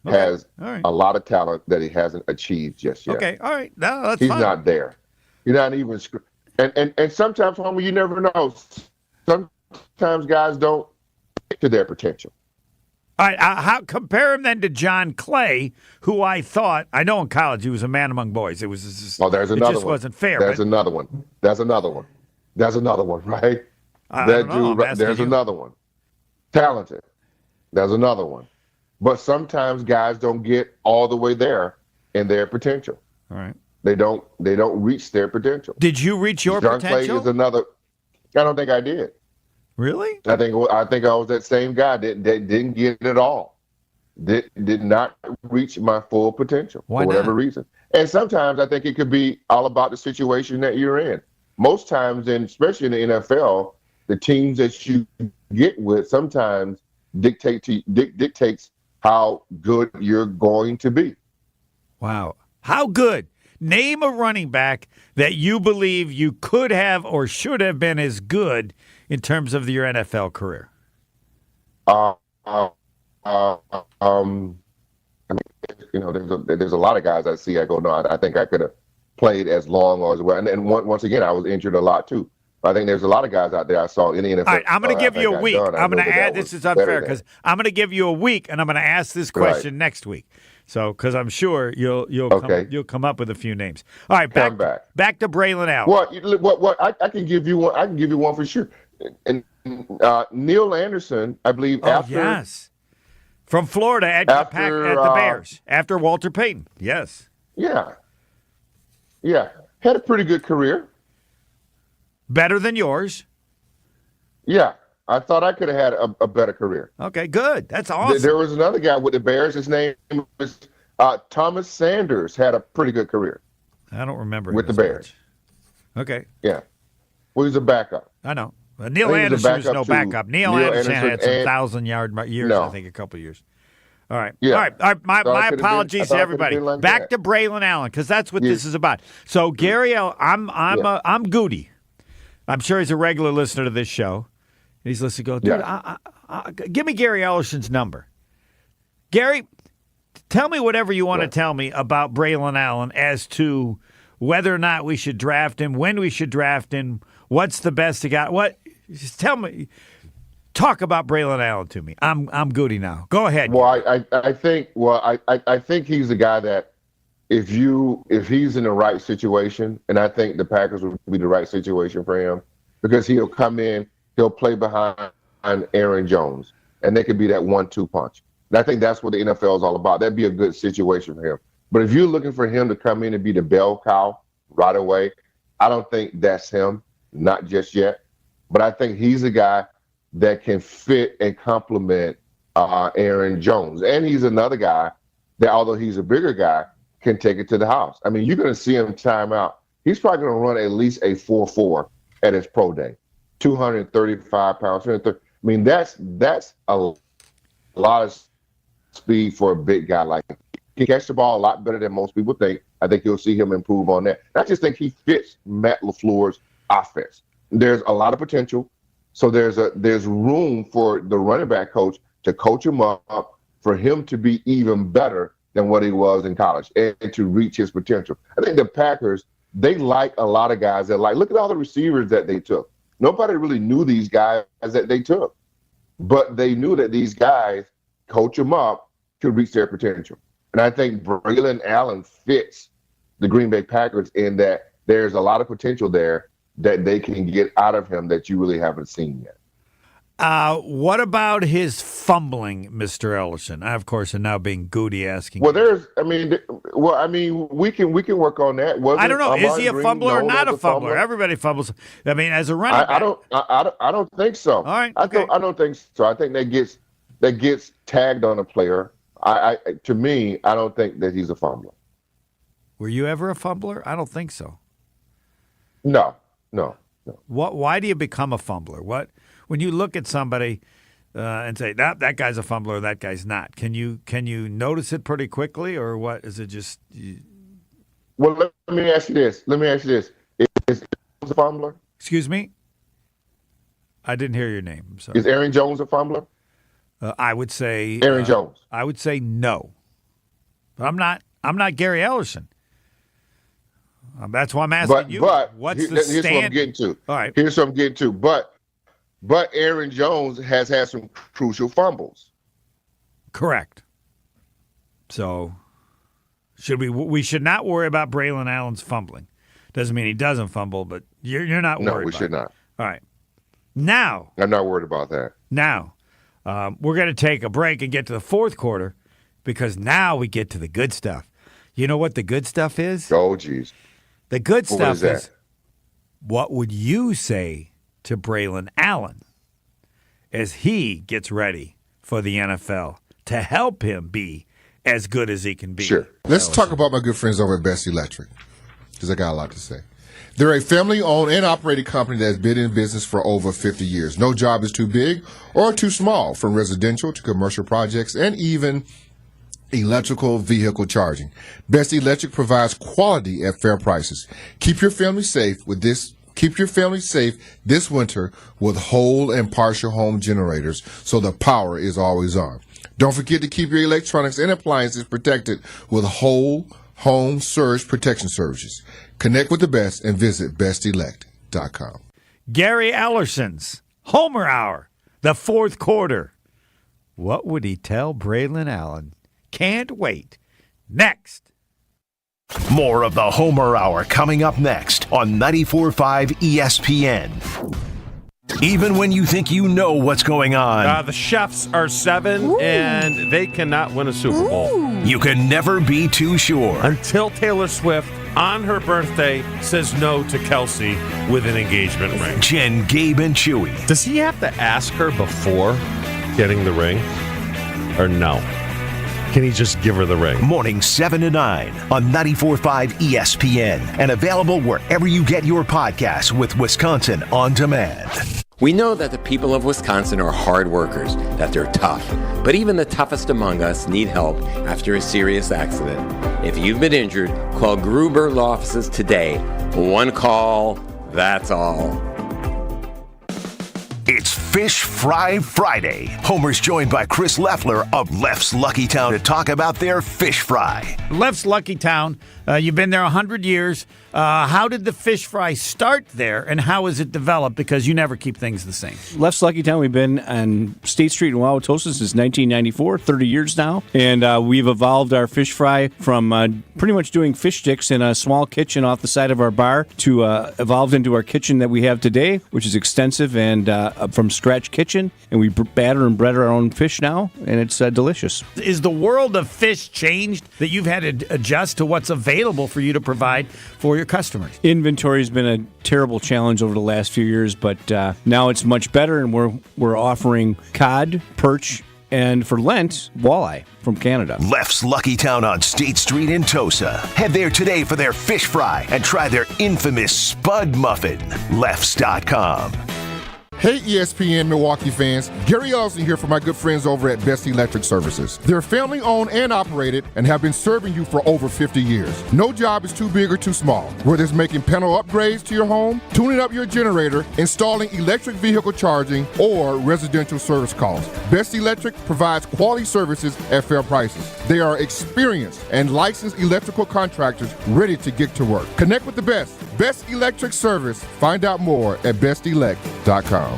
has a lot of talent that he hasn't achieved just yet. Okay, all right. No, that's He's fine. not there. You're not even and sometimes, Homer, you never know. Sometimes guys don't get to their potential. All right, compare him then to John Clay, who I know in college he was a man among boys. It was just, there's another one. It just wasn't fair. There's another one, right? There's another one. Talented. There's another one. But sometimes guys don't get all the way there in their potential. All right. They don't reach their potential. Did you reach your John potential? Clay is another. I don't think I did. Really? I think I was that same guy that didn't get it all. Did not reach my full potential for whatever reason. And sometimes I think it could be all about the situation that you're in. Most times, and especially in the NFL, the teams that you get with sometimes dictates how good you're going to be. Wow. How good? Name a running back that you believe you could have or should have been as good in terms of your NFL career. I mean, there's a lot of guys I see. I go, no, I think I could have played as long or as well. And once again, I was injured a lot too. But I think there's a lot of guys out there I saw in the NFL. All right, I'm going to give you a week. I'm going to add. This is unfair because I'm going to give you a week, and I'm going to ask this question next week. So, because I'm sure you'll come up with a few names. All right, back to Braylon Allen. What I can give you one. I can give you one for sure. And Neil Anderson, I believe. From Florida at the Bears after Walter Payton. Yes. Yeah. Had a pretty good career. Better than yours. Yeah. I thought I could have had a better career. Okay, good. That's awesome. There was another guy with the Bears. His name was Thomas Sanders. Had a pretty good career. I don't remember. With the Bears. Okay. Yeah. Well, he's a backup. I know. Neil Anderson was no backup. Neil Anderson had some 1,000-yard years, I think, a couple of years. All right. Yeah. All right. My apologies to everybody. Back to Braylon Allen, because that's what this is about. So, Gary, I'm Goody. I'm sure he's a regular listener to this show. He's listening, go, dude, give me Gary Ellison's number. Gary, tell me whatever you want to tell me about Braylon Allen as to whether or not we should draft him, when we should draft him, what's the best he got. Just tell me. Talk about Braylon Allen to me. I'm Goody now. Go ahead. Well, I think he's the guy that if he's in the right situation, and I think the Packers would be the right situation for him, because he'll come in, he'll play behind Aaron Jones, and they could be that 1-2 punch. And I think that's what the NFL is all about. That'd be a good situation for him. But if you're looking for him to come in and be the bell cow right away, I don't think that's him, not just yet. But I think he's a guy that can fit and complement Aaron Jones. And he's another guy that, although he's a bigger guy, can take it to the house. I mean, you're going to see him time out. He's probably going to run at least a 4.4 at his pro day. 235 pounds. I mean, that's a lot of speed for a big guy like him. He can catch the ball a lot better than most people think. I think you'll see him improve on that. And I just think he fits Matt LaFleur's offense. There's a lot of potential. So there's room for the running back coach to coach him up, for him to be even better than what he was in college and to reach his potential. I think the Packers, they like a lot of guys that look at all the receivers that they took. Nobody really knew these guys that they took, but they knew that these guys, coach them up, could reach their potential. And I think Braylon Allen fits the Green Bay Packers in that there's a lot of potential there that they can get out of him that you really haven't seen yet. What about his fumbling, Mr. Ellison? I, of course, am now being Goody asking. Well, we can work on that. I don't know. Is he a fumbler or not a fumbler? Everybody fumbles. I mean, as a running back. I don't think so. All right. I don't think so. I think that gets tagged on a player. To me, I don't think that he's a fumbler. Were you ever a fumbler? I don't think so. No. Why do you become a fumbler? When you look at somebody and say that guy's a fumbler, or that guy's not? Can you notice it pretty quickly, or what? Is it just? Well, let me ask you this. Is Jones a fumbler? Excuse me. I didn't hear your name. I'm sorry. Is Aaron Jones a fumbler? I would say Aaron Jones. I would say no. But I'm not Gary Ellerson. That's why I'm asking you. But what's the here's stand? what I'm getting to. All right. Here's what I'm getting to. But Aaron Jones has had some crucial fumbles. Correct. So we should not worry about Braylon Allen's fumbling. Doesn't mean he doesn't fumble, but you're not worried. No, we should not. All right. Now I'm not worried about that. Now we're going to take a break and get to the fourth quarter, because now we get to the good stuff. You know what the good stuff is? Oh, geez. The good stuff is what would you say to Braylon Allen as he gets ready for the NFL to help him be as good as he can be? Sure. Let's talk about my good friends over at Best Electric, because I got a lot to say. They're a family-owned and operated company that has been in business for over 50 years. No job is too big or too small, from residential to commercial projects and even electrical vehicle charging. Best Electric provides quality at fair prices. Keep your family safe this winter with whole and partial home generators, so the power is always on. Don't forget to keep your electronics and appliances protected with whole home surge protection services. Connect with the best and visit bestelect.com. Gary Ellerson's Homer Hour, the fourth quarter. What would he tell Braylon Allen? Can't wait. Next. More of the Homer Hour coming up next on 94.5 ESPN. Even when you think you know what's going on, The Chefs are 7, and they cannot win a Super Bowl. You can never be too sure. Until Taylor Swift, on her birthday, says no to Kelsey with an engagement ring. Jen, Gabe, and Chewy. Does he have to ask her before getting the ring? Or no? Can he just give her the ring? Morning 7 to 9 on 94.5 ESPN and available wherever you get your podcasts with Wisconsin On Demand. We know that the people of Wisconsin are hard workers, that they're tough. But even the toughest among us need help after a serious accident. If you've been injured, call Gruber Law Offices today. One call, that's all. It's Fish Fry Friday. Homer's joined by Chris Leffler of Leff's Lucky Town to talk about their fish fry. Leff's Lucky Town, you've been there 100 years. How did the fish fry start there, and how has it developed? Because you never keep things the same. Leff's Lucky Town, we've been on State Street in Wauwatosa since 1994, 30 years now. And we've evolved our fish fry from pretty much doing fish sticks in a small kitchen off the side of our bar to evolved into our kitchen that we have today, which is extensive and from scratch kitchen. And we batter and bread our own fish now, and it's delicious. Is the world of fish changed that you've had to adjust to what's available for you to provide for your customers? Inventory has been a terrible challenge over the last few years, but now it's much better, and we're offering cod, perch, and for Lent, walleye from Canada. Leff's Lucky Town on State Street in Tosa. Head there today for their fish fry and try their infamous Spud Muffin. Leffs.com. Hey ESPN Milwaukee fans, Gary Ellison here for my good friends over at Best Electric Services. They're family owned and operated and have been serving you for over 50 years. No job is too big or too small. Whether it's making panel upgrades to your home, tuning up your generator, installing electric vehicle charging, or residential service calls, Best Electric provides quality services at fair prices. They are experienced and licensed electrical contractors ready to get to work. Connect with the best. Best Electric Service. Find out more at bestelect.com.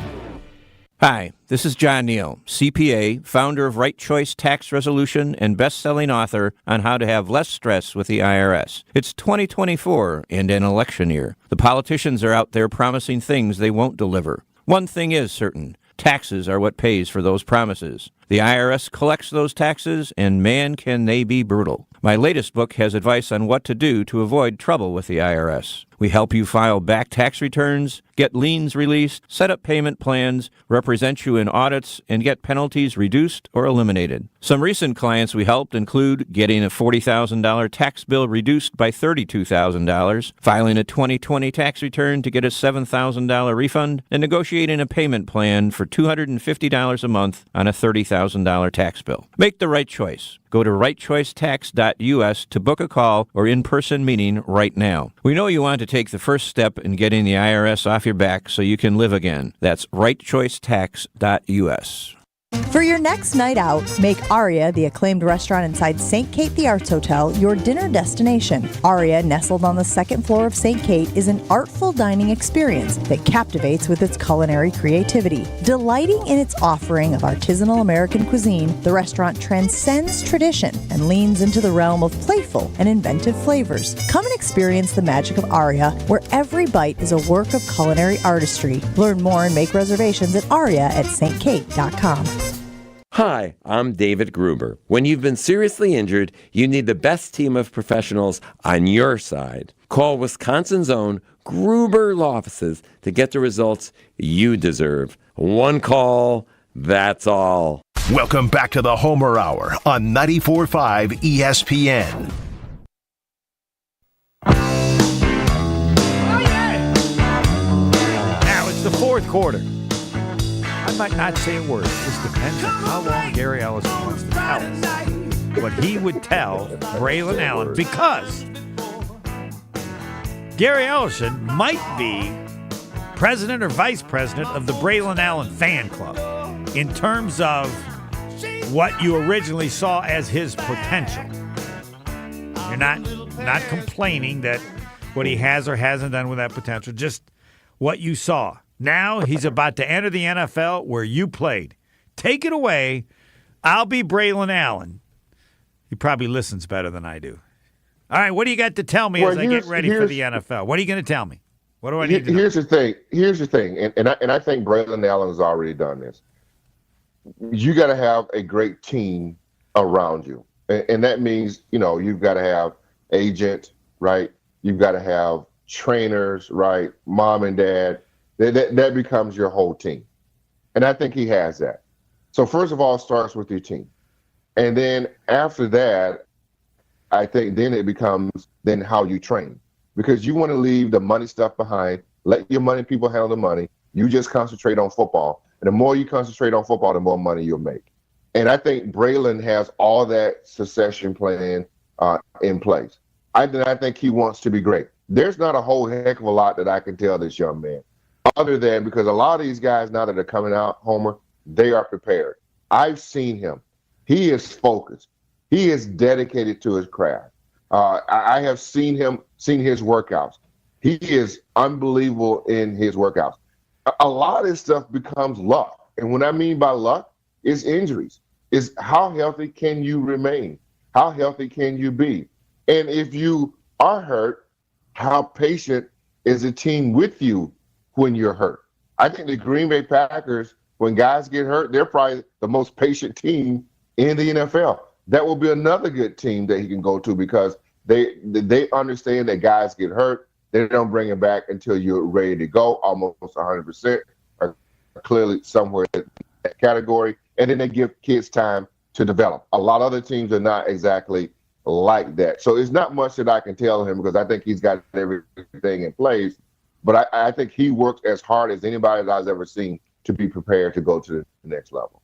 Hi, this is John Neal, CPA, founder of Right Choice Tax Resolution and best-selling author on how to have less stress with the IRS. It's 2024 and an election year. The politicians are out there promising things they won't deliver. One thing is certain. Taxes are what pays for those promises. The IRS collects those taxes, and man, can they be brutal. My latest book has advice on what to do to avoid trouble with the IRS. We help you file back tax returns, get liens released, set up payment plans, represent you in audits, and get penalties reduced or eliminated. Some recent clients we helped include getting a $40,000 tax bill reduced by $32,000, filing a 2020 tax return to get a $7,000 refund, and negotiating a payment plan for $250 a month on a $30,000 tax bill. Make the right choice. Go to rightchoicetax.us to book a call or in-person meeting right now. We know you want to take the first step in getting the IRS off your back so you can live again. That's rightchoicetax.us. For your next night out, make Aria, the acclaimed restaurant inside St. Kate the Arts Hotel, your dinner destination. Aria, nestled on the second floor of St. Kate, is an artful dining experience that captivates with its culinary creativity. Delighting in its offering of artisanal American cuisine, the restaurant transcends tradition and leans into the realm of playful and inventive flavors. Come and experience the magic of Aria, where every bite is a work of culinary artistry. Learn more and make reservations at aria@stkate.com. Hi, I'm David Gruber. When you've been seriously injured, you need the best team of professionals on your side. Call Wisconsin's own Gruber Law Offices to get the results you deserve. One call, that's all. Welcome back to the Homer Hour on 94.5 ESPN. Now it's the fourth quarter. I might not say a word. This depends on how long Gary Ellison wants to tell us what he would tell Braylon Allen, because Gary Ellison might be president or vice president of the Braylon Allen fan club in terms of what you originally saw as his potential. You're not complaining that what he has or hasn't done with that potential, just what you saw. Now he's about to enter the NFL where you played. Take it away. I'll be Braylon Allen. He probably listens better than I do. All right, what do you got to tell me as I get ready for the NFL? What are you going to tell me? What do I need to know? Here's the thing, and I think Braylon Allen has already done this. You got to have a great team around you, and that means you've got to have agent, right? You've got to have trainers, right? Mom and dad. That becomes your whole team, and I think he has that. So first of all, it starts with your team, and then after that, I think then it becomes then how you train, because you want to leave the money stuff behind. Let your money people handle the money. You just concentrate on football. And the more you concentrate on football, the more money you'll make. And I think Braylon has all that succession plan in place. I think he wants to be great. There's not a whole heck of a lot that I can tell this young man, other than because a lot of these guys now that are coming out, Homer, they are prepared. I've seen him. He is focused. He is dedicated to his craft. I have seen his workouts. He is unbelievable in his workouts. A lot of this stuff becomes luck. And what I mean by luck is injuries. Is how healthy can you remain? How healthy can you be? And if you are hurt, how patient is the team with you when you're hurt? I think the Green Bay Packers, when guys get hurt, they're probably the most patient team in the NFL. That will be another good team that he can go to because they understand that guys get hurt. They don't bring him back until you're ready to go, almost 100%, or clearly somewhere in that category. And then they give kids time to develop. A lot of other teams are not exactly like that. So it's not much that I can tell him because I think he's got everything in place. But I think he works as hard as anybody that I've ever seen to be prepared to go to the next level.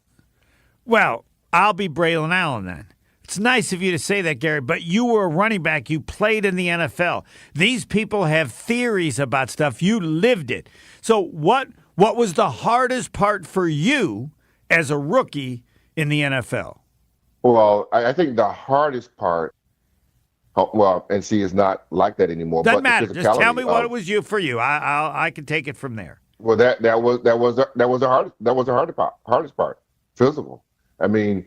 Well, I'll be Braylon Allen then. It's nice of you to say that, Gary, but you were a running back. You played in the NFL. These people have theories about stuff. You lived it. So what was the hardest part for you as a rookie in the NFL? Well, I think the hardest part, and see, it's not like that anymore. Doesn't matter. Just tell me what it was for you. I can take it from there. Well, that was the hardest part. Physical. I mean,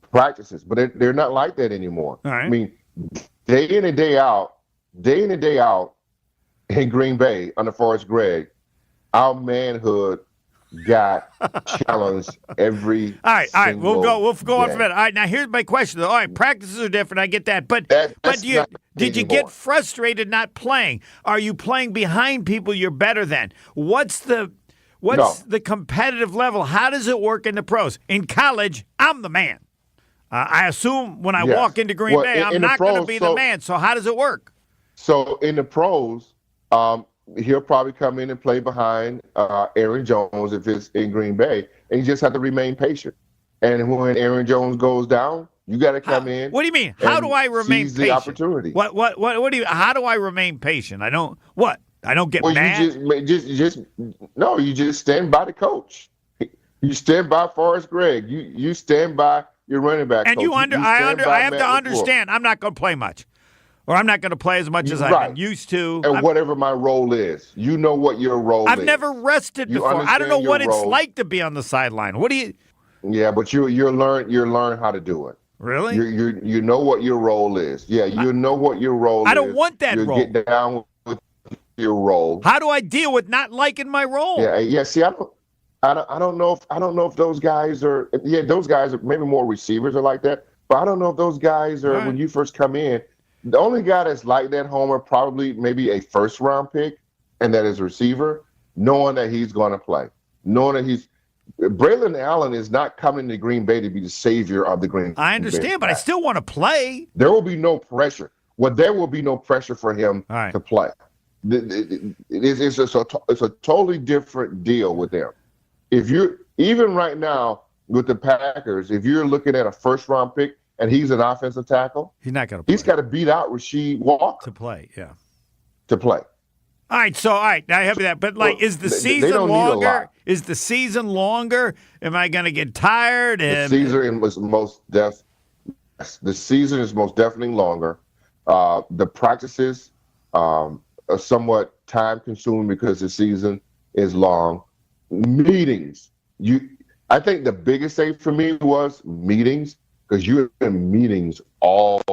practices, but they're not like that anymore. All right. I mean, day in and day out in Green Bay under Forrest Gregg, our manhood got challenged every. All right. We'll go on day. from that. All right. Now here's my question. All right, practices are different. I get that, but did you get frustrated not playing? Are you playing behind people you're better than? What's the competitive level? How does it work in the pros? In college, I'm the man. I assume when I walk into Green Bay, I'm not going to be the man. So how does it work? So in the pros, he'll probably come in and play behind Aaron Jones if it's in Green Bay, and you just have to remain patient. And when Aaron Jones goes down, you got to come in. What do you mean? How do I remain patient? The opportunity. What do you? How do I remain patient? I don't get mad. You just stand by the coach. You stand by Forrest Gregg. You stand by your running back and coach. I have to understand. I'm not going to play much, or I'm not going to play as much as I've been used to. And whatever my role is, you know what your role is. I've never rested before. I don't know what it's like to be on the sideline. What do you? Yeah, but you learn how to do it. Really? You know what your role is. Yeah, you know what your role is. I don't want that role. Get down with your role. How do I deal with not liking my role? Yeah. See, I don't know if those guys are. Yeah, those guys are maybe more receivers are like that. But I don't know if those guys are when you first come in. The only guy that's like that, Homer, probably maybe a first-round pick, and that is a receiver, knowing that he's going to play, knowing that Braylon Allen is not coming to Green Bay to be the savior of the Green Bay. I understand, but I still want to play. There will be no pressure. There will be no pressure for him to play. It's a totally different deal with them. If you're even right now with the Packers, if you're looking at a first-round pick and he's an offensive tackle, he's not going to play. He's got to beat out Rasheed Walker to play. Yeah, to play. All right, I have that. But is the season longer? Is the season longer? Am I going to get tired? The season is most definitely longer. The practices are somewhat time consuming because the season is long. Meetings. I think the biggest thing for me was meetings, because you're in meetings all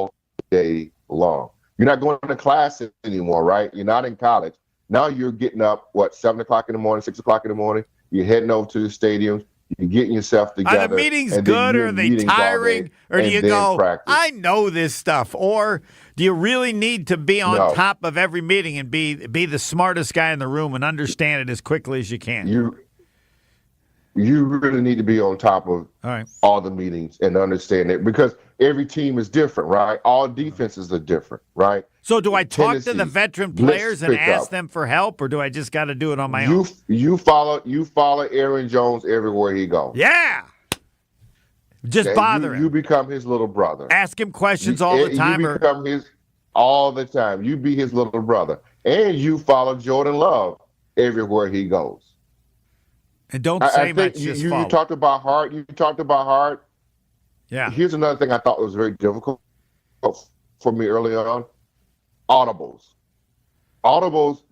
day long. You're not going to class anymore, right? You're not in college. Now you're getting up, 7 o'clock in the morning, 6 o'clock in the morning. You're heading over to the stadiums. You're getting yourself together. Are the meetings good, or are they tiring? Or do you go, practice. I know this stuff? Or do you really need to be on top of every meeting and be the smartest guy in the room and understand it as quickly as you can? You really need to be on top of all the meetings and understand it, because every team is different, right? All defenses are different, right? So do I talk to the veteran players and ask them for help, or do I just got to do it on my own? You follow Aaron Jones everywhere he goes. Yeah. Just bother him. You become his little brother. Ask him questions all the time. You become all the time. You be his little brother. And you follow Jordan Love everywhere he goes. And don't say much. You talked about Hart. Yeah. Here's another thing I thought was very difficult for me early on. Audibles,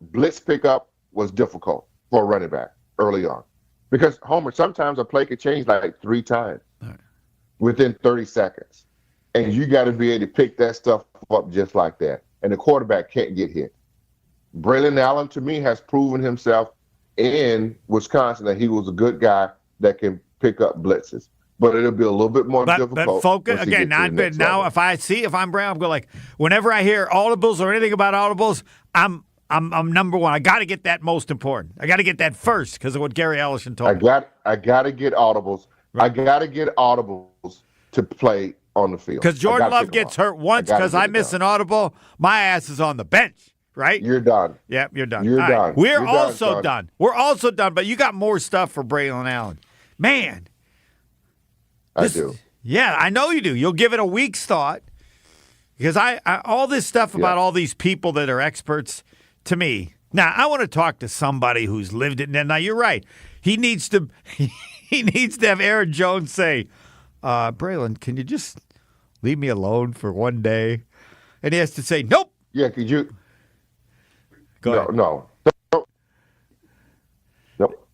blitz pickup was difficult for a running back early on, because Homer, sometimes a play could change like 3 times within 30 seconds, and you got to be able to pick that stuff up just like that, and the quarterback can't get hit. Braylon Allen, to me, has proven himself in Wisconsin that he was a good guy that can pick up blitzes. But it'll be a little bit more difficult. But focus again. Now, if I'm Brown, I'm going like, whenever I hear audibles or anything about audibles, I'm number one. I got to get that most important. I got to get that first because of what Gary Ellison told me. I got to get audibles. Right. I got to get audibles to play on the field. Because Jordan Love gets hurt once because I miss an audible. My ass is on the bench. Right? You're done. Yep, you're done. You're done. We're also done. We're also done. But you got more stuff for Braylon Allen, man. I do. Yeah, I know you do. You'll give it a week's thought, because I all this stuff about all these people that are experts, to me. Now, I want to talk to somebody who's lived it. Now, you're right. He needs to have Aaron Jones say, Braylon, can you just leave me alone for one day? And he has to say, nope. Yeah, could you? Go ahead. No.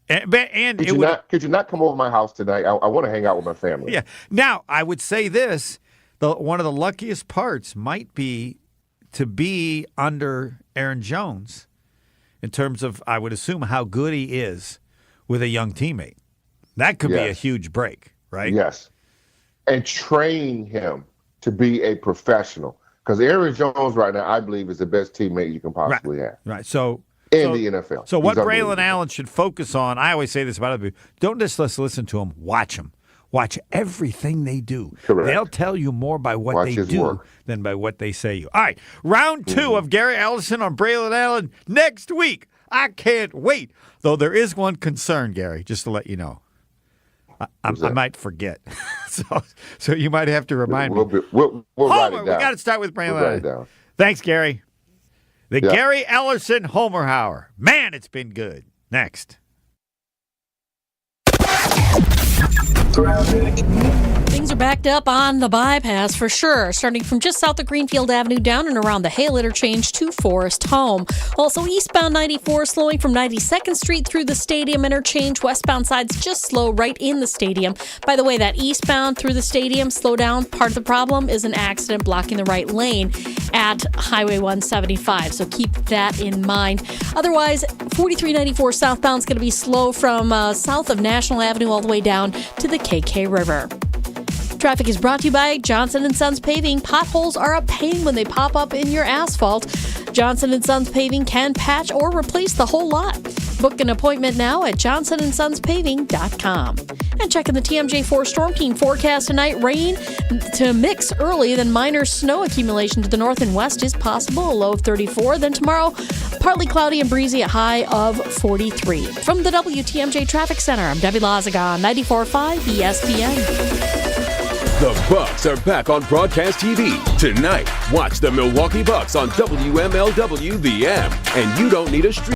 And could you not come over my house tonight? I want to hang out with my family. Yeah. Now, I would say this: one of the luckiest parts might be to be under Aaron Jones, in terms of, I would assume, how good he is with a young teammate. That could be a huge break, right? Yes. And train him to be a professional, because Aaron Jones right now, I believe, is the best teammate you can possibly have. Right. So. In the NFL. So what Braylon Allen should focus on, I always say this about other people, don't just listen to them, watch them. Watch everything they do. Correct. They'll tell you more by what they do than by what they say you. All right, round 2 of Gary Ellison on Braylon Allen next week. I can't wait. Though there is one concern, Gary, just to let you know. I might forget. so you might have to remind me. We'll write it down. We got to start with Braylon Allen. Thanks, Gary. The Gary Ellison Homer Hour. Man, it's been good. Next. Things are backed up on the bypass for sure, starting from just south of Greenfield Avenue down and around the Hale interchange to Forest Home. Also, eastbound 94 slowing from 92nd Street through the Stadium interchange. Westbound side's just slow right in the stadium. By the way, that eastbound through the stadium slow down, part of the problem is an accident blocking the right lane at Highway 175, so keep that in mind. Otherwise, 4394 southbound is going to be slow from south of National Avenue all the way down to the KK River. Traffic is brought to you by Johnson & Sons Paving. Potholes are a pain when they pop up in your asphalt. Johnson & Sons Paving can patch or replace the whole lot. Book an appointment now at johnsonsonspaving.com. And checking the TMJ4 Storm Team forecast tonight. Rain to mix early, then minor snow accumulation to the north and west is possible, a low of 34. Then tomorrow, partly cloudy and breezy, a high of 43. From the WTMJ Traffic Center, I'm Debbie Lazaga, 94.5 ESPN. The Bucks are back on broadcast TV. Tonight, watch the Milwaukee Bucks on WMLW The M. And you don't need a stream.